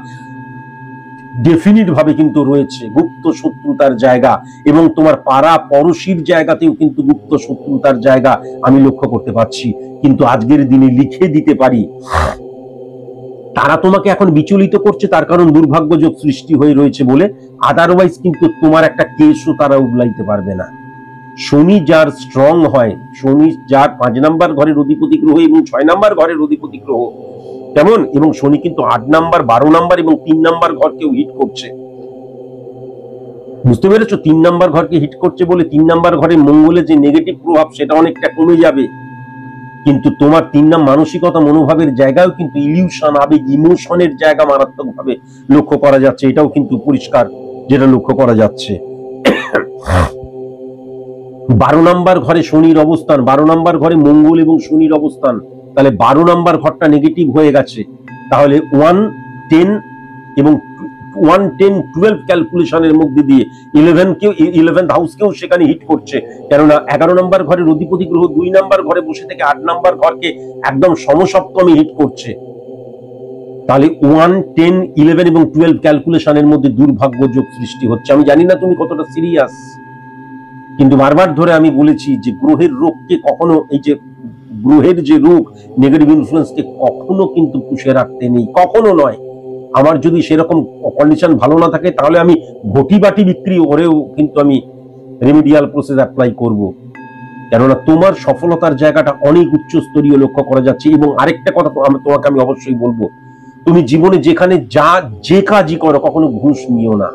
ডেফিনিট ভাবে কিন্তু রয়েছে, গুপ্ত শত্রুতার জায়গা, এবং তোমার পাড়া পড়শির জায়গাতেও কিন্তু গুপ্ত শত্রুতার জায়গা আমি লক্ষ্য করতে পারছি। কিন্তু আজকের দিনে লিখে দিতে পারি, তারা তোমাকে এখন বিচলিত করছে, তার কারণ দুর্ভাগ্য যোগ সৃষ্টি হয়ে রয়েছে বলে। আদারওয়াইজ কিন্তু তোমার একটা কেসও তারা উগলাইতে পারবে না। শনি যার স্ট্রং হয়, শনি যার 5 নাম্বার ঘরের অধিপতি গ্রহ এবং 6 নাম্বার ঘরের অধিপতি গ্রহ, কেমন, এবং শনি কিন্তু 8 নাম্বার 12 নাম্বার এবং 3 নাম্বার ঘরকেও হিট করছে, বুঝতে পেরেছো? 3 নাম্বার ঘরকে হিট করছে বলে 3 নাম্বার ঘরে মঙ্গলের যে নেগেটিভ প্রভাব সেটা অনেকটা কমে যাবে। কিন্তু তোমার 3 নাম মানসিকতা মনোভাবের জায়গাও কিন্তু ইলিউশন, আবেগ, ইমোশনের জায়গা মারাত্মক ভাবে লক্ষ্য করা যাচ্ছে, এটাও কিন্তু পরিষ্কার যেটা লক্ষ্য করা যাচ্ছে। 12 নাম্বার ঘরে শনির অবস্থান, 12 নাম্বার ঘরে মঙ্গল এবং শনির অবস্থান, তাহলে 12 নাম্বার ঘরটা নেগেটিভ হয়ে গেছে, তাহলে 1, 10 এবং 1, 10, 12 ক্যালকুলেশনের মধ্যে দিয়ে 11th হাউসকেও সেখানে হিট করছে। কেননা 11 নাম্বার ঘরের অধিপতি গ্রহ 2 নাম্বার ঘরে বসে থেকে 8 নাম্বার ঘরকে একদম সমসপ্তমে হিট করছে। তাহলে 1, 10, 11 এবং 12 ক্যালকুলেশনের মধ্যে দুর্ভাগ্য যোগ সৃষ্টি হচ্ছে। আমি জানি না তুমি কতটা সিরিয়াস, কিন্তু বারবার ধরে আমি বলেছি যে গ্রহের রোগকে কখনো, এই যে গ্রহের যে রোগ নেগেটিভ ইনফ্লুয়েন্সকে কখনো কিন্তু পুষে রাখতে নেই, কখনো নয়। আমার যদি সেরকম কন্ডিশন ভালো না থাকে তাহলে আমি ঘটি বাটি বিক্রি করেও কিন্তু আমি রেমিডিয়াল প্রসেস অ্যাপ্লাই করব। কেননা তোমার সফলতার জায়গাটা অনেক উচ্চস্তরীয় লক্ষ্য করা যাচ্ছে। এবং আরেকটা কথা তোমাকে আমি অবশ্যই বলবো, তুমি জীবনে যেখানে যে কাজই করো কখনো ঘুষ নিও না,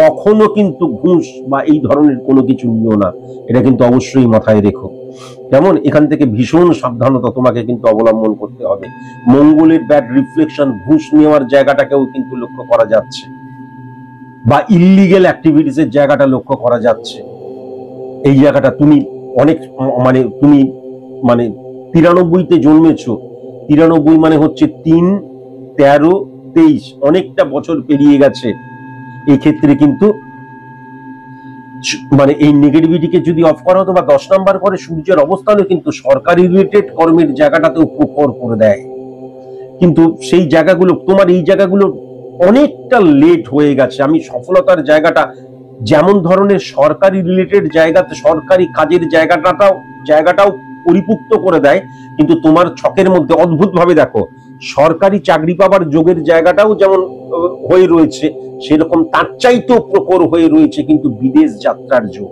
কখনো কিন্তু ঘুষ বা এই ধরনের কোনো কিছু নিও না, এটা কিন্তু অবশ্যই মাথায় রেখো। যেমন এখান থেকে ভীষণ সাবধানতা তোমাকে কিন্তু অবলম্বন করতে হবে। মঙ্গলের ব্যাড রিফ্লেকশন, ঘুষ নেওয়ার জায়গাটাকেও কিন্তু লক্ষ্য করা যাচ্ছে, বা ইল্লিগেল অ্যাক্টিভিটিস এর জায়গাটা লক্ষ্য করা যাচ্ছে। এই জায়গাটা তুমি অনেক তুমি 93-তে জন্মেছো, 93 মানে হচ্ছে 3, 13, 23, অনেকটা বছর পেরিয়ে গেছে। এই ক্ষেত্রে কিন্তু এই নেগেটিভিটিকে যদি অফ করা হতো, বা 10 নাম্বার করে সূর্যের অবস্থানও কিন্তু সরকারি রিলেটেড কর্মের জায়গাটাতেও প্রখর করে দেয়। কিন্তু সেই জায়গাগুলো, তোমার এই জায়গাগুলো অনেকটা লেট হয়ে গেছে। আমি সফলতার জায়গাটা যেমন ধরনের সরকারি রিলেটেড জায়গাতে, সরকারি কাজের জায়গাটাও পরিপুক্ত করে দেয়, কিন্তু তোমার ছকের মধ্যে অদ্ভুত ভাবে দেখো সরকারি চাকরি পাবার যোগের জায়গাটাও যেমন হয়ে রয়েছে, সেরকম তার চাইতেও প্রখর হয়ে রয়েছে কিন্তু বিদেশ যাত্রার যোগ।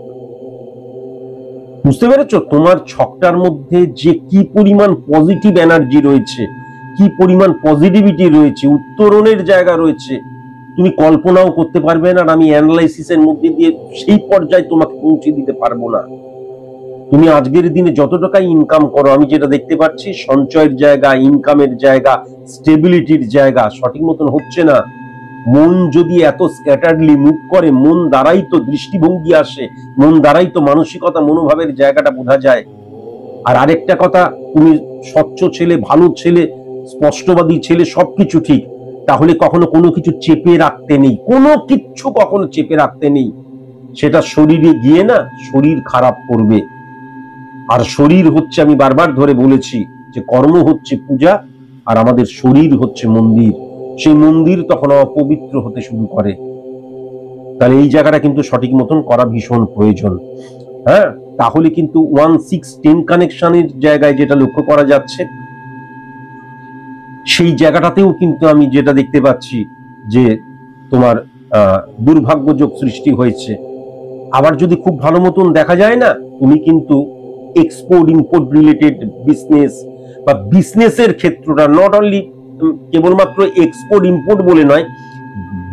বুঝতে পেরেছো? তোমার ছকটার মধ্যে যে কি পরিমাণ পজিটিভ এনার্জি রয়েছে, কি পরিমাণ পজিটিভিটি রয়েছে, উত্তরণের জায়গা রয়েছে, তুমি কল্পনাও করতে পারবে না। আর আমি অ্যানালাইসিসের মধ্যে দিয়ে সেই পর্যায়ে তোমাকে পৌঁছে দিতে পারবো না। তুমি আজকের দিনে যত টাকা ইনকাম করো, আমি যেটা দেখতে পাচ্ছি সঞ্চয়ের জায়গা, ইনকামের জায়গা, স্টেবিলিটির জায়গা সঠিক মতন হচ্ছে না। মন যদি এত স্ক্যাটারলি মুভ করে, মন দ্বারাই তো দৃষ্টিভঙ্গি আসে, মন দ্বারাই তো মানসিকতা মনোভাবের জায়গাটা বোঝা যায়। আর আরেকটা কথা, তুমি স্বচ্ছ ছেলে, ভালো ছেলে, স্পষ্টবাদী ছেলে, সবকিছু ঠিক, তাহলে কখনো কোনো কিছু চেপে রাখতে নেই, কোনো কিচ্ছু কখনো চেপে রাখতে নেই। সেটা শরীরে গিয়ে না শরীর খারাপ করবে। আর শরীর হচ্ছে, আমি বারবার ধরে বলেছি যে কর্ম হচ্ছে পূজা, আর আমাদের শরীর হচ্ছে মন্দির। সেই মন্দির তখন অপবিত্র হতে শুরু করে। তাহলে এই জায়গাটা কিন্তু সঠিক মতন করা ভীষণ প্রয়োজন। হ্যাঁ, তাহলে কিন্তু 1-6-10 কানেকশনের জায়গায় যেটা লক্ষ্য করা যাচ্ছে, সেই জায়গাটাতেও কিন্তু আমি যেটা দেখতে পাচ্ছি যে তোমার দুর্ভাগ্য যোগ সৃষ্টি হয়েছে। আবার যদি খুব ভালো মতন দেখা যায় না, তুমি কিন্তু এক্সপোর্ট ইম্পোর্ট রিলেটেড বিজনেস বা বিজনেসের ক্ষেত্রটা নট অনলি কেবলমাত্র এক্সপোর্ট ইম্পোর্ট বলে নয়,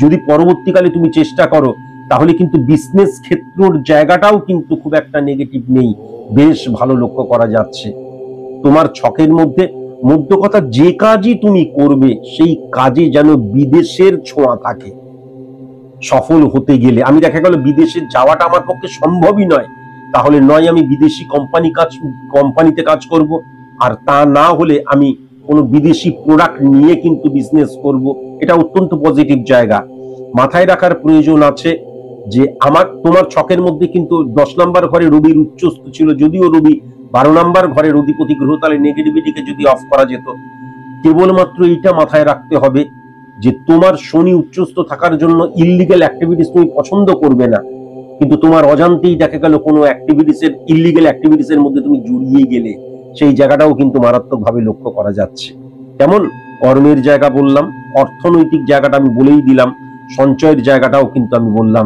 যদি পরবর্তীকালে তুমি চেষ্টা করো তাহলে কিন্তু বিজনেস ক্ষেত্রের জায়গাটাও কিন্তু খুব একটা নেগেটিভ নেই, বেশ ভালো লক্ষ্য করা যাচ্ছে। তোমার ছকের মধ্যে মধ্য কথা, যে কাজই তুমি করবে সেই কাজে যেন বিদেশের ছোঁয়া থাকে। সফল হতে গেলে আমি দেখা গেল বিদেশে যাওয়াটা আমার পক্ষে সম্ভবই নয়, তাহলে নয় আমি বিদেশি কোম্পানিতে কাজ করব, আর তা না হলে আমি কোনো বিদেশি প্রোডাক্ট নিয়ে কিন্তু বিজনেস করব। এটা অত্যন্ত পজিটিভ জায়গা। মাথায় রাখার প্রয়োজন আছে যে তোমার ছকের মধ্যে কিন্তু 10 নম্বর ঘরে রবির উচ্চস্থ ছিল, যদিও রবি 12 নম্বর ঘরের অধিপতি গ্রহ, তাহলে নেগেটিভিটিকে যদি অফ করা যেত। কেবলমাত্র এইটা মাথায় রাখতে হবে যে তোমার শনি উচ্চস্থ থাকার জন্য ইল্লিগাল অ্যাক্টিভিটিস তুমি পছন্দ করবে না, কিন্তু তোমার অজান্তেই দেখা গেল কোনো ইল্লিগাল অ্যাক্টিভিটিসের মধ্যে তুমি জড়িয়ে গেলে, সেই জায়গাটাও কিন্তু মারাত্মকভাবে লক্ষ্য করা যাচ্ছে। যেমন কর্মের জায়গা বললাম, অর্থনৈতিক জায়গাটা আমি বলেই দিলাম, সঞ্চয়ের জায়গাটাও কিন্তু আমি বললাম।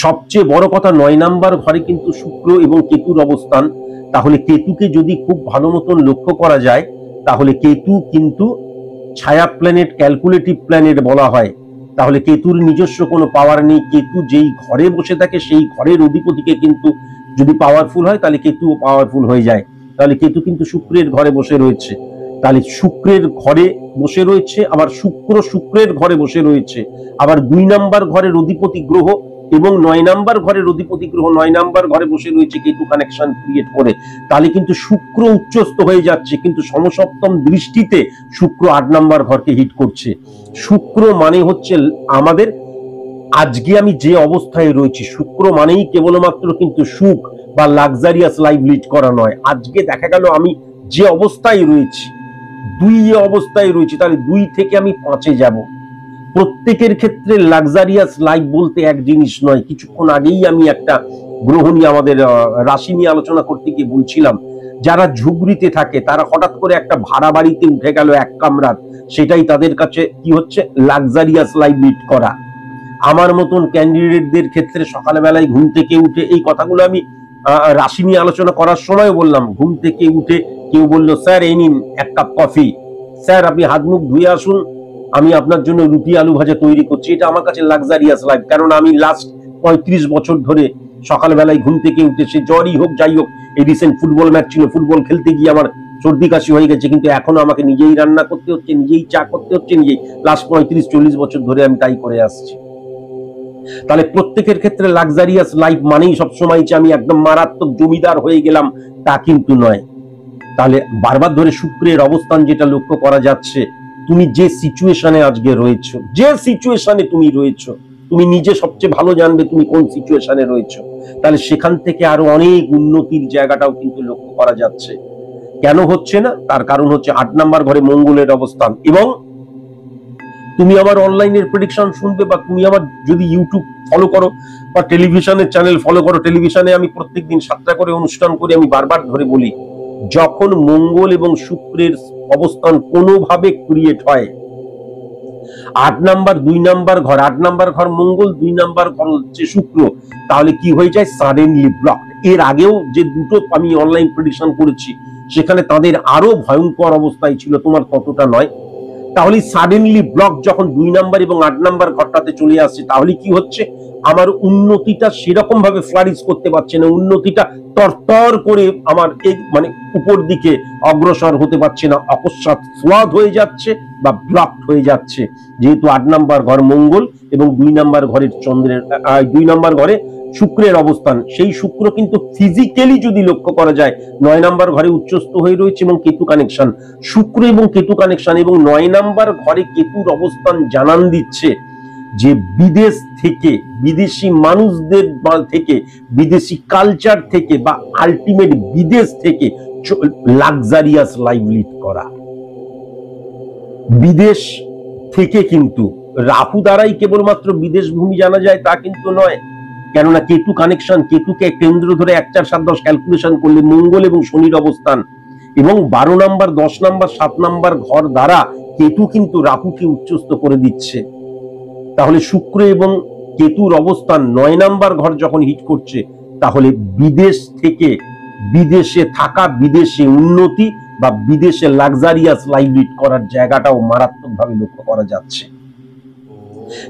সবচেয়ে বড় কথা 9 নাম্বার ঘরে কিন্তু শুক্র এবং কেতুর অবস্থান। তাহলে কেতুকে যদি খুব ভালো মতন লক্ষ্য করা যায়, তাহলে কেতু কিন্তু ছায়া প্ল্যানেট, ক্যালকুলেটিভ প্ল্যানেট বলা হয়। তাহলে কেতুর নিজস্ব কোনো পাওয়ার নেই। কেতু যেই ঘরে বসে থাকে সেই ঘরের অধিপতিকে কিন্তু যদি পাওয়ারফুল হয়, তাহলে কেতুও পাওয়ারফুল হয়ে যায়। তাহলে কেতু কিন্তু শুক্রের ঘরে বসে রয়েছে, তাহলে শুক্রের ঘরে বসে রয়েছে, আবার শুক্রের ঘরে বসে রয়েছে। আবার 2 নাম্বার ঘরের অধিপতি গ্রহ এবং 9 নাম্বার ঘরের অধিপতি গ্রহ 9 নাম্বার ঘরে বসে রয়েছে কেতু কানেকশন ক্রিয়েট করে। তাহলে কিন্তু শুক্র উচ্চস্থ হয়ে যাচ্ছে, কিন্তু সমসপ্তম দৃষ্টিতে শুক্র 8 নাম্বার ঘরকে হিট করছে। শুক্র মানে হচ্ছে আমাদের আজকে আমি যে অবস্থায় রয়েছি, শুক্র মানেই কেবলমাত্র কিন্তু সুখ বা লাক্সারিয়াস লাইফ লিড করা নয়। আজকে দেখা গেল আমি যে অবস্থায় রয়েছি, 2 অবস্থায় রয়েছি, তাহলে 2 থেকে আমি 5-এ যাব। প্রত্যেকের ক্ষেত্রে লাক্সারিয়াস লাইফ বলতে এক জিনিস নয়। কিছুক্ষণ আগেই আমি একটা গ্রহ নিয়ে, আমাদের রাশি নিয়ে আলোচনা করতে গিয়ে বলছিলাম, যারা ঝুগড়িতে থাকে তারা হঠাৎ করে একটা ভাড়া বাড়িতে উঠে গেল এক কামরার, সেটাই তাদের কাছে কি হচ্ছে, লাক্সারিয়াস লাইফ লিড করা। আমার মতন ক্যান্ডিডেটদের ক্ষেত্রে সকালবেলায় ঘুম থেকে উঠে, এই কথাগুলো আমি রাশি নিয়ে আলোচনা করার সময় বললাম, ঘুম থেকে উঠে কেউ বললো স্যার এই নিন 1 কাপ কফি, স্যার আপনি হাত মুখ ধুয়ে আসুন, আমি আপনার জন্য রুটি আলু ভাজা তৈরি করছি। এটা আমার কাছে লাক্সারিয়াস লাইফ, কারণ আমি লাস্ট 35 বছর ধরে সকালবেলায় ঘুম থেকে উঠে, সে জ্বরই হোক যাই হোক, এই রিসেন্ট ফুটবল ম্যাচ ছিল, ফুটবল খেলতে গিয়ে আমার সর্দি কাশি হয়ে গেছে, কিন্তু এখনো আমাকে নিজেই রান্না করতে হচ্ছে, নিজেই চা করতে হচ্ছে, নিজেই। লাস্ট 35-40 বছর ধরে আমি তাই করে আসছি। তাহলে প্রত্যেকের ক্ষেত্রে লাক্সারিয়াস লাইফ মানেই সবসময় যে আমি একদম মারাত্মক জমিদার হয়ে গেলাম, তা কিন্তু নয়। তাহলে বারবার ধরে শুক্রের অবস্থান যেটা লক্ষ্য করা যাচ্ছে, তুমি যে সিচুয়েশনে আজকে রয়েছো, যে সিচুয়েশনে তুমি রয়েছো, তুমি নিজে সবচেয়ে ভালো জানবে তুমি কোন সিচুয়েশনে রয়েছো। তাহলে সেখান থেকে আরো অনেক উন্নতির জায়গাটাও কিন্তু লক্ষ্য করা যাচ্ছে। কেন হচ্ছে না, তার কারণ হচ্ছে 8 নাম্বার ঘরে মঙ্গলের অবস্থান। এবং তুমি আমার অনলাইনের প্রেডিকশন শুনবে, বা তুমি আমার যদি ইউটিউব ফলো করো বা টেলিভিশনের চ্যানেল ফলো করো, টেলিভিশনে আমি প্রত্যেকদিন 7টা করে অনুষ্ঠান করি। আমি বারবার ধরে বলি, যখন মঙ্গল এবং শুক্রের অবস্থান কোনোভাবে ক্রিয়েট হয়, 8 নাম্বার 2 নাম্বার ঘর, 8 নাম্বার ঘর মঙ্গল, 2 নাম্বার ঘর হচ্ছে শুক্র, তাহলে কি হয়ে যায়, সাডেনলি ব্লক। এর আগেও যে দুটো আমি অনলাইন প্রেডিকশন করেছি, সেখানে তাদের আরো ভয়ঙ্কর অবস্থায় ছিল, তোমার ততটা নয়। তাহলে সাডেনলি ব্লক যখন 2 নাম্বার এবং 8 নাম্বার ঘরটাতে চলে আসছে, তাহলে কি হচ্ছে, আমার উন্নতিটা সেরকম ভাবে ফ্লারিশ করতে পারছে না, উন্নতিটা তরতর করে আমার এই মানে উপর দিকে অগ্রসর হতে পারছে না, অকস্মাৎ ফ্লড হয়ে যাচ্ছে বা ব্লক হয়ে যাচ্ছে। যেহেতু 8 নাম্বার ঘর মঙ্গল এবং 2 নাম্বার ঘরের চন্দ্রের 2 নাম্বার ঘরে শুক্রের অবস্থান, সেই শুক্র কিন্তু ফিজিক্যালি যদি লক্ষ্য করা যায় 9 নাম্বার ঘরে উচ্চস্থ হয়ে রয়েছে এবং কেতু কানেকশন, শুক্র এবং কেতু কানেকশন এবং 9 নাম্বার ঘরে কেতুর অবস্থান জানান দিচ্ছে যে বিদেশ থেকে, বিদেশি মানুষদের থেকে, বিদেশি কালচার থেকে বা আলটিমেট বিদেশ থেকে লাক্সারিয়াস লাইফ লিড করা। বিদেশ থেকে কিন্তু রাহু দ্বারাই কেবলমাত্র বিদেশ ভূমি জানা যায় তা কিন্তু নয়, কেননা কেতু কানেকশন, কেতুকে কেন্দ্র ধরে 1 4 7 10 ক্যালকুলেশন করলে মঙ্গল এবং শনির অবস্থান এবং 12 নাম্বার 10 নাম্বার 7 নাম্বার ঘর দ্বারা কেতু কিন্তু রাহুকে উচ্চস্থ করে দিচ্ছে। তাহলে শুক্র এবং কেতুর অবস্থান 9 নাম্বার ঘর যখন হিট করছে, তাহলে বিদেশ থেকে বিদেশে থাকা, বিদেশে উন্নতি বা বিদেশে লাক্সারিয়াস লাইফ লিড করার জায়গাটাও মারাত্মকভাবে লক্ষ্য করা যাচ্ছে।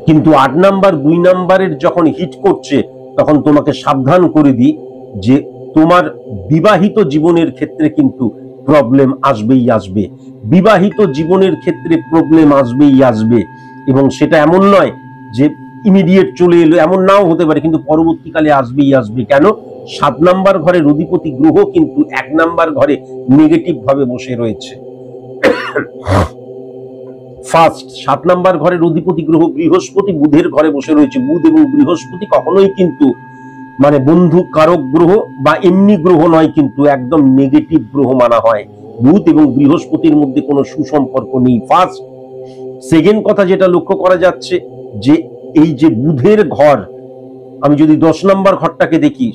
কিন্তু 8 নাম্বার 2 নাম্বারের যখন হিট করছে, তখন তোমাকে সাবধান করে দিই যে তোমার বিবাহিত জীবনের ক্ষেত্রে কিন্তু প্রবলেম আসবেই আসবে, বিবাহিত জীবনের ক্ষেত্রে প্রবলেম আসবেই আসবে। এবং সেটা এমন নয় যে ইমিডিয়েট চলে এলো, এমন নাও হতে পারে, কিন্তু পরবর্তীকালে আসবেই আসবে। কেন? 7 নাম্বার ঘরের অধিপতি গ্রহ কিন্তু 1 নাম্বার ঘরে নেগেটিভ ভাবে বসে রয়েছে। ফার্স্ট 7 নাম্বার ঘরের অধিপতি গ্রহ বৃহস্পতি বুধের ঘরে বসে রয়েছে। বুধ এবং বৃহস্পতি কখনোই কিন্তু মানে বন্ধু কারক গ্রহ বা এমনি গ্রহ নয়, কিন্তু একদম নেগেটিভ গ্রহ মানা হয়। বুধ এবং বৃহস্পতির মধ্যে কোনো সুসম্পর্ক নেই। ফার্স্ট। সেকেন্ড কথা যেটা লক্ষ্য করা যাচ্ছে যে এই যে বুধের ঘর, আমি যদি 10 নাম্বার ঘরটাকে দেখি,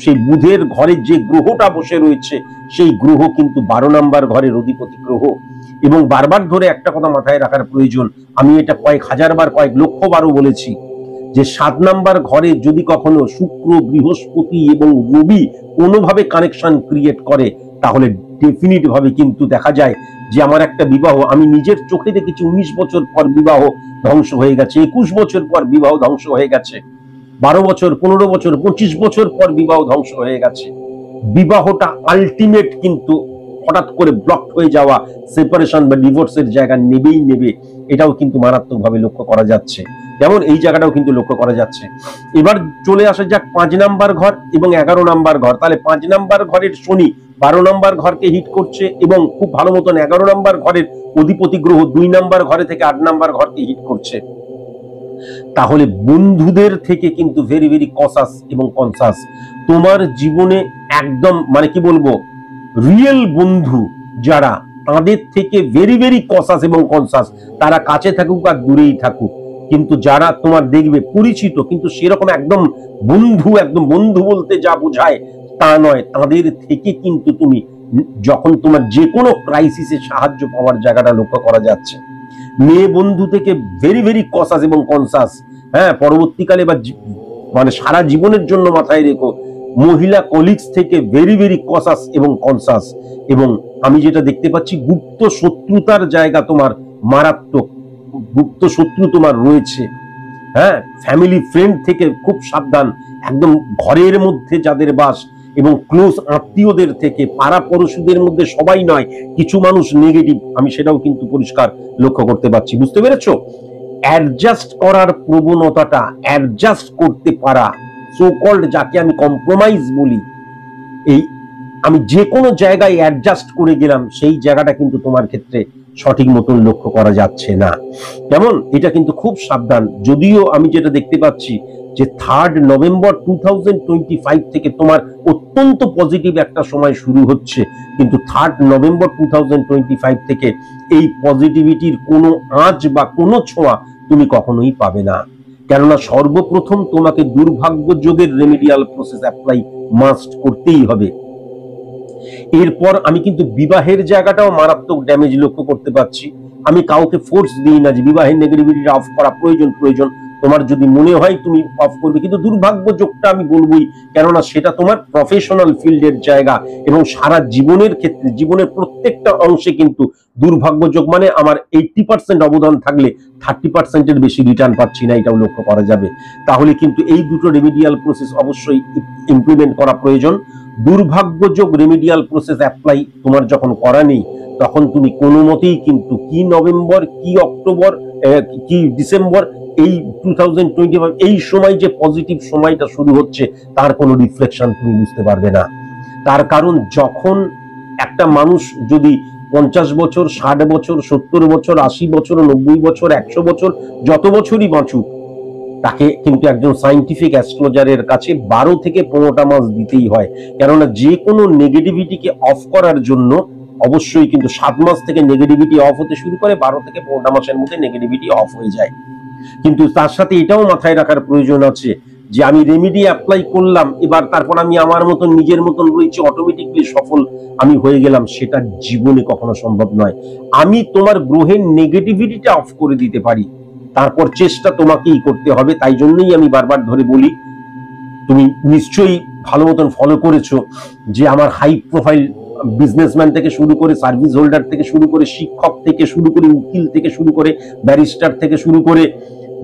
সেই বুধের ঘরে যে গ্রহটা বসে রয়েছে সেই গ্রহ কিন্তু 12 নাম্বার ঘরের অধিপতি গ্রহ। এবং বারবার ধরে একটা কথা মাথায় রাখার প্রয়োজন, আমি এটা কয়েক হাজার বার, কয়েক লক্ষ বারও বলেছি যে 7 নাম্বার ঘরে যদি কখনো শুক্র, বৃহস্পতি এবং রবি কোনোভাবে কানেকশন ক্রিয়েট করে, তাহলে ডেফিনিট ভাবে কিন্তু দেখা যায় যে আমার একটা বিবাহ, আমি নিজের চোখে দেখেছি 19 বছর পর বিবাহ ধ্বংস হয়ে গেছে, 21 বছর পর বিবাহ ধ্বংস হয়ে গেছে, 12 বছর, 15 বছর, 25 বছর পর বিবাহ ধ্বংস হয়ে গেছে। বিবাহটা আলটিমেট কিন্তু হঠাৎ করে ব্লক হয়ে যাওয়া, সেপারেশন বা ডিভোর্সের জায়গা নেবেই নেবে, এটাও কিন্তু মারাত্মকভাবে লক্ষ্য করা যাচ্ছে। যেমন এই জায়গাটাও কিন্তু লক্ষ্য করা যাচ্ছে। এবার চলে আসা যাক 5 নাম্বার ঘর এবং 11 নাম্বার ঘর। তাহলে 5 নাম্বার ঘরের শনি 12 নাম্বার ঘরকে হিট করছে এবং খুব ভালো মতন 11 নাম্বার ঘরের অধিপতি গ্রহ 2 নাম্বার ঘরে থেকে 8 নাম্বার ঘরকে হিট করছে। তাহলে বন্ধুদের থেকে কিন্তু ভেরি ভেরি কসাস এবং কনসাস। তোমার জীবনে একদম মানে কি বলবো, রিয়েল বন্ধু যারা, তাদের থেকে ভেরি ভেরি কসাস এবং কনসাস। তারা কাছে থাকুক আর দূরেই থাকুক, কিন্তু যারা তোমার দেখবে পরিচিত কিন্তু সেরকম একদম বন্ধু বলতে যা বোঝায় তা নয়, তাদের থেকে কিন্তু তুমি যখন তোমার যে কোনো ক্রাইসিসে সাহায্য পাওয়ার জায়গাটা লক্ষ্য করা যাচ্ছে। মেয়ে বন্ধু থেকে ভেরি ভেরি কসাস এবং কনসাস। হ্যাঁ, পরবর্তীকালে বা মানে সারা জীবনের জন্য মাথায় রেখো, মহিলা কলিগস থেকে ভেরি ভেরি কসাস এবং কনসাস। এবং আমি যেটা দেখতে পাচ্ছি, গুপ্ত শত্রুতার জায়গা তোমার মারাত্মক, গুপ্ত শত্রু তোমার রয়েছে। হ্যাঁ, ফ্যামিলি ফ্রেন্ড থেকে খুব সাবধান। একদম ঘরের মধ্যে যাদের বাস এবং ক্লোজ আত্মীয়দের থেকে, পাড়া পড়শিদের মধ্যে সবাই নয়, কিছু মানুষ নেগেটিভ, আমি সেটাও কিন্তু পরিষ্কার লক্ষ্য করতে পারছি। বুঝতে পেরেছো? অ্যাডজাস্ট করার প্রবণতাটা, অ্যাডজাস্ট করতে পারা, সো কল্ড যাকে আমি কম্প্রোমাইজ বলি, এই আমি যে কোনো জায়গায় অ্যাডজাস্ট করে গেলাম, সেই জায়গাটা কিন্তু তোমার ক্ষেত্রে সঠিক মতন লক্ষ্য করা যাচ্ছে না। কেমন? এটা কিন্তু খুব সাবধান। যদিও আমি যেটা দেখতে পাচ্ছি যে 3 নভেম্বর 2025 থেকে তোমার অত্যন্ত পজিটিভ একটা সময় শুরু হচ্ছে, কিন্তু 3 নভেম্বর 2025 থেকে এই পজিটিভিটির কোনো আঁচ বা কোনো ছোঁয়া তুমি কখনোই পাবে না। কেননা সর্বপ্রথম তোমাকে দুর্ভাগ্য যোগের রেমিডিয়াল প্রসেস অ্যাপ্লাই মাস্ট করতেই হবে। এরপর আমি কিন্তু বিবাহের জায়গাটাও মারাত্মক ড্যামেজ লক্ষ্য করতে পারছি। আমি কাউকে ফোর্স দিই না যে বিবাহের নেগেটিভিটি অফ করা প্রয়োজন, তোমার যদি মনে হয় তুমি অফ করবে, কিন্তু দুর্ভাগ্য যোগটা আমি বলবোই, কেননা সেটা তোমার প্রফেশনাল ফিল্ডের জায়গা এবং সারা জীবনের ক্ষেত্রে, জীবনের প্রত্যেকটা অংশে কিন্তু দুর্ভাগ্য যোগ মানে আমার 80% অবদান থাকলে 30%-এর বেশি রিটার্ন পাচ্ছি না, এটাও লক্ষ্য করা যাবে। তাহলে কিন্তু এই দুটো রেমিডিয়াল প্রসেস অবশ্যই ইমপ্লিমেন্ট করা প্রয়োজন। দুর্ভাগ্য যোগ রেমিডিয়াল প্রসেস অ্যাপ্লাই তোমার যখন করা নেই, তখন তুমি কোনো মতেই কিন্তু কি নভেম্বর, কি অক্টোবর, কি ডিসেম্বর, এই 2025 এই সময় যে পজিটিভ সময়টা শুরু হচ্ছে তার কোনো রিফ্লেকশন তুমি বুঝতে পারবে না। তার কারণ যখন একটা মানুষ যদি 50 বছর, 60 বছর, 70 বছর, 80 বছর, 90 বছর, 100 বছর, যত বছরই বাঁচুক, তাকে কিন্তু একজন সায়েন্টিফিক অ্যাস্ট্রোলজারের কাছে 12 থেকে 15টা মাস দিতেই হয়। কেননা যে কোনো নেগেটিভিটিকে অফ করার জন্য অবশ্যই কিন্তু 7 মাস থেকে নেগেটিভিটি অফ হতে শুরু করে, 12 থেকে 15টা মাসের মধ্যে নেগেটিভিটি অফ হয়ে যায়। কিন্তু তার সাথে এটাও মাথায় রাখার প্রয়োজন আছে যে আমি রেমেডি অ্যাপ্লাই করলাম, এবার তারপর আমি আমার মতন নিজের মতন রয়েছে, অটোমেটিকলি সফল আমি হয়ে গেলাম, সেটা জীবনে কখনো সম্ভব নয়। আমি তোমার গ্রহের নেগেটিভিটিটা অফ করে দিতে পারি, তারপর চেষ্টা তোমাকেই করতে হবে। তাই জন্যই আমি বারবার ধরে বলি, তুমি নিশ্চয়ই ভালো মতন ফলো করেছো যে আমার হাই প্রোফাইল বিজনেসম্যান থেকে শুরু করে, সার্ভিস হোল্ডার থেকে শুরু করে, শিক্ষক থেকে শুরু করে, উকিল থেকে শুরু করে, ব্যারিস্টার থেকে শুরু করে,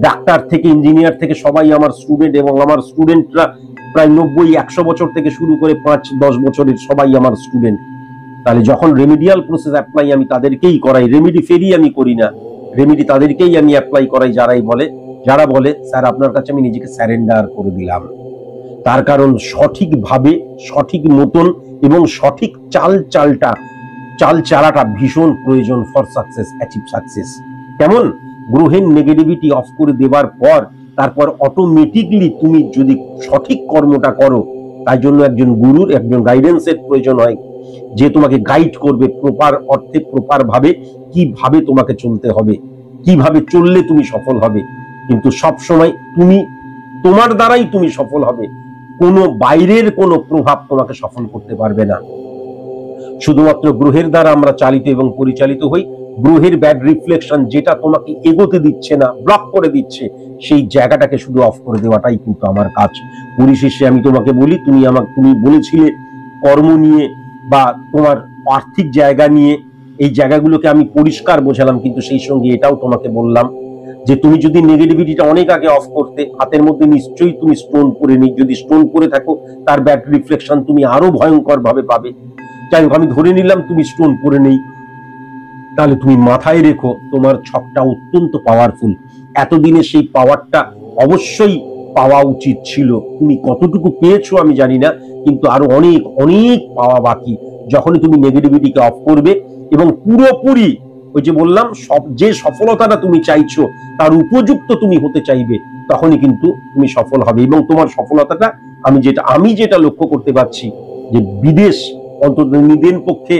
ডাক্তার থেকে ইঞ্জিনিয়ার থেকে সবাই আমার স্টুডেন্ট, এবং আমার স্টুডেন্টরা প্রায় 90-100 বছর থেকে শুরু করে 5-10 বছরের সবাই আমার স্টুডেন্ট। তাহলে যখন রেমিডিয়াল প্রসেস অ্যাপ্লাই আমি তাদেরকেই করাই, রেমিডি ফেরি আমি করি না, রেমিডি তাদেরকেই আমি অ্যাপ্লাই করাই যারা বলে স্যার আপনার কাছে আমি নিজেকে স্যারেন্ডার করে দিলাম। তার কারণ সঠিকভাবে, সঠিক মতন এবং সঠিক চালাটা ভীষণ প্রয়োজন ফর সাকসেস, অ্যাচিভ সাকসেস। কেমন? গ্রহের নেগেটিভিটি অফ করে দেবার পর তারপর অটোমেটিকলি তুমি যদি সঠিক কর্মটা করো, তাই জন্য একজন গুরুর, একজন গাইডেন্সের প্রয়োজন হয়, যে তোমাকে গাইড করবে প্রপার অর্থে, প্রপার ভাবে কিভাবে তোমাকে চলতে হবে, কিভাবে চললে তুমি সফল হবে। কিন্তু সব সময় তোমার দ্বারাই তুমি সফল হবে, কোনো বাইরের কোনো প্রভাব তোমাকে সফল করতে পারবে না। শুধুমাত্র গ্রহের দ্বারা আমরা চালিত এবং পরিচালিত হই। গ্রহের ব্যাড রিফ্লেকশন যেটা তোমাকে এগোতে দিচ্ছে না, ব্লক করে দিচ্ছে, সেই জায়গাটাকে শুধু অফ করে দেওয়াটাই কিন্তু আমার কাজ। পরিশেষে আমি তোমাকে বলি, তুমি বলেছিলে কর্ম নিয়ে বা তোমার আর্থিক জায়গা নিয়ে, এই জায়গাগুলোকে আমি পরিষ্কার বোঝালাম, কিন্তু সেই সঙ্গে এটাও তোমাকে বললাম যে তুমি যদি নেগেটিভিটিটা অনেক আগে অফ করতে, হাতের মধ্যে নিশ্চয়ই তুমি স্টোন পরে নেই, যদি স্টোন পরে থাকো তার ব্যাড রিফ্লেকশন তুমি আরো ভয়ঙ্কর ভাবে পাবে। যাই হোক, আমি ধরে নিলাম তুমি স্টোন পরে নেই, তাহলে তুমি মাথায় রেখো তোমার ছকটা অত্যন্ত পাওয়ারফুল। এতদিনে সেই পাওয়ারটা অবশ্যই পাওয়া উচিত ছিল, তুমি কতটুকু পেয়েছো আমি জানি না, কিন্তু আরো অনেক অনেক পাওয়া বাকি। যখনই তুমি নেগেটিভিটিকে অফ করবে এবং পুরোপুরি ওই যে বললাম যে সফলতাটা তুমি চাইছো তার উপযুক্ত তুমি হতে চাইবে, তখনই কিন্তু তুমি সফল হবে। এবং তোমার সফলতাটা আমি যেটা লক্ষ্য করতে পারছি যে বিদেশ, অন্তত নিদেন পক্ষে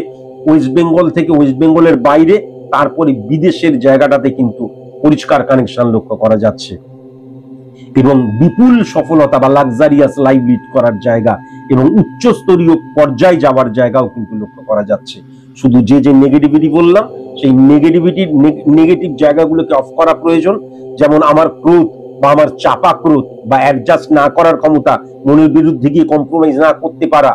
ওয়েস্ট বেঙ্গল থেকে, ওয়েস্ট বেঙ্গলের বাইরে, তারপরে বিদেশের জায়গাটাতে কিন্তু পরিষ্কার কানেকশন লক্ষ্য করা যাচ্ছে, এবং বিপুল সফলতা বা লাক্সারিয়াস লাইফ লিড করার জায়গা এবং উচ্চস্তরীয় পর্যায়ে যাওয়ার জায়গাও কিন্তু লক্ষ্য করা যাচ্ছে। শুধু যে নেগেটিভিটি বললাম, সেই নেগেটিভ জায়গাগুলোকে অফ করা প্রয়োজন। যেমন আমার ক্রোধ বা আমার চাপা ক্রোধ বা অ্যাডজাস্ট না করার ক্ষমতা, মনের বিরুদ্ধে গিয়ে কম্প্রোমাইজ না করতে পারা,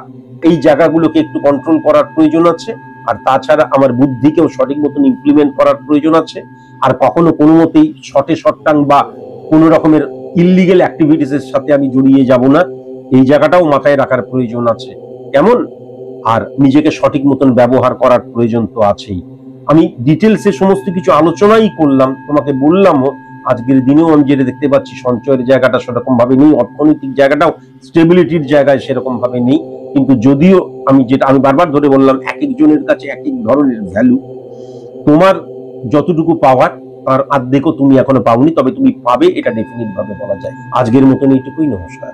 এই জায়গাগুলোকে একটু কন্ট্রোল করার প্রয়োজন আছে। আর তাছাড়া আমার বুদ্ধিকেও সঠিক মতন ইমপ্লিমেন্ট করার প্রয়োজন আছে। আর কখনো কোনো মতেই শর্টাং বা কোনো রকমের ইললিগেল অ্যাক্টিভিটিস এর সাথে আমি জড়িয়ে যাব না, এই জায়গাটাও মাথায় রাখার প্রয়োজন আছে। কেমন? আর নিজেকে সঠিক মতন ব্যবহার করার প্রয়োজন তো আছেই। আমি ডিটেলসে সমস্ত কিছু আলোচনাই করলাম, তোমাকে বললামও। আজকের দিনেও আমি যেটা দেখতে পাচ্ছি, সঞ্চয়ের জায়গাটা সেরকম ভাবে নেই, অর্থনৈতিক জায়গাটাও স্টেবিলিটির জায়গায় সেরকম ভাবে নেই। কিন্তু যদিও আমি বারবার ধরে বললাম, এক একজনের কাছে এক এক ধরনের ভ্যালু। তোমার যতটুকু পাওয়ার তার অর্ধেকও তুমি এখনো পাওনি, তবে তুমি পাবে, এটা ডেফিনিট ভাবে বলা যায়। আজকের মতন এইটুকুই, নমস্কার।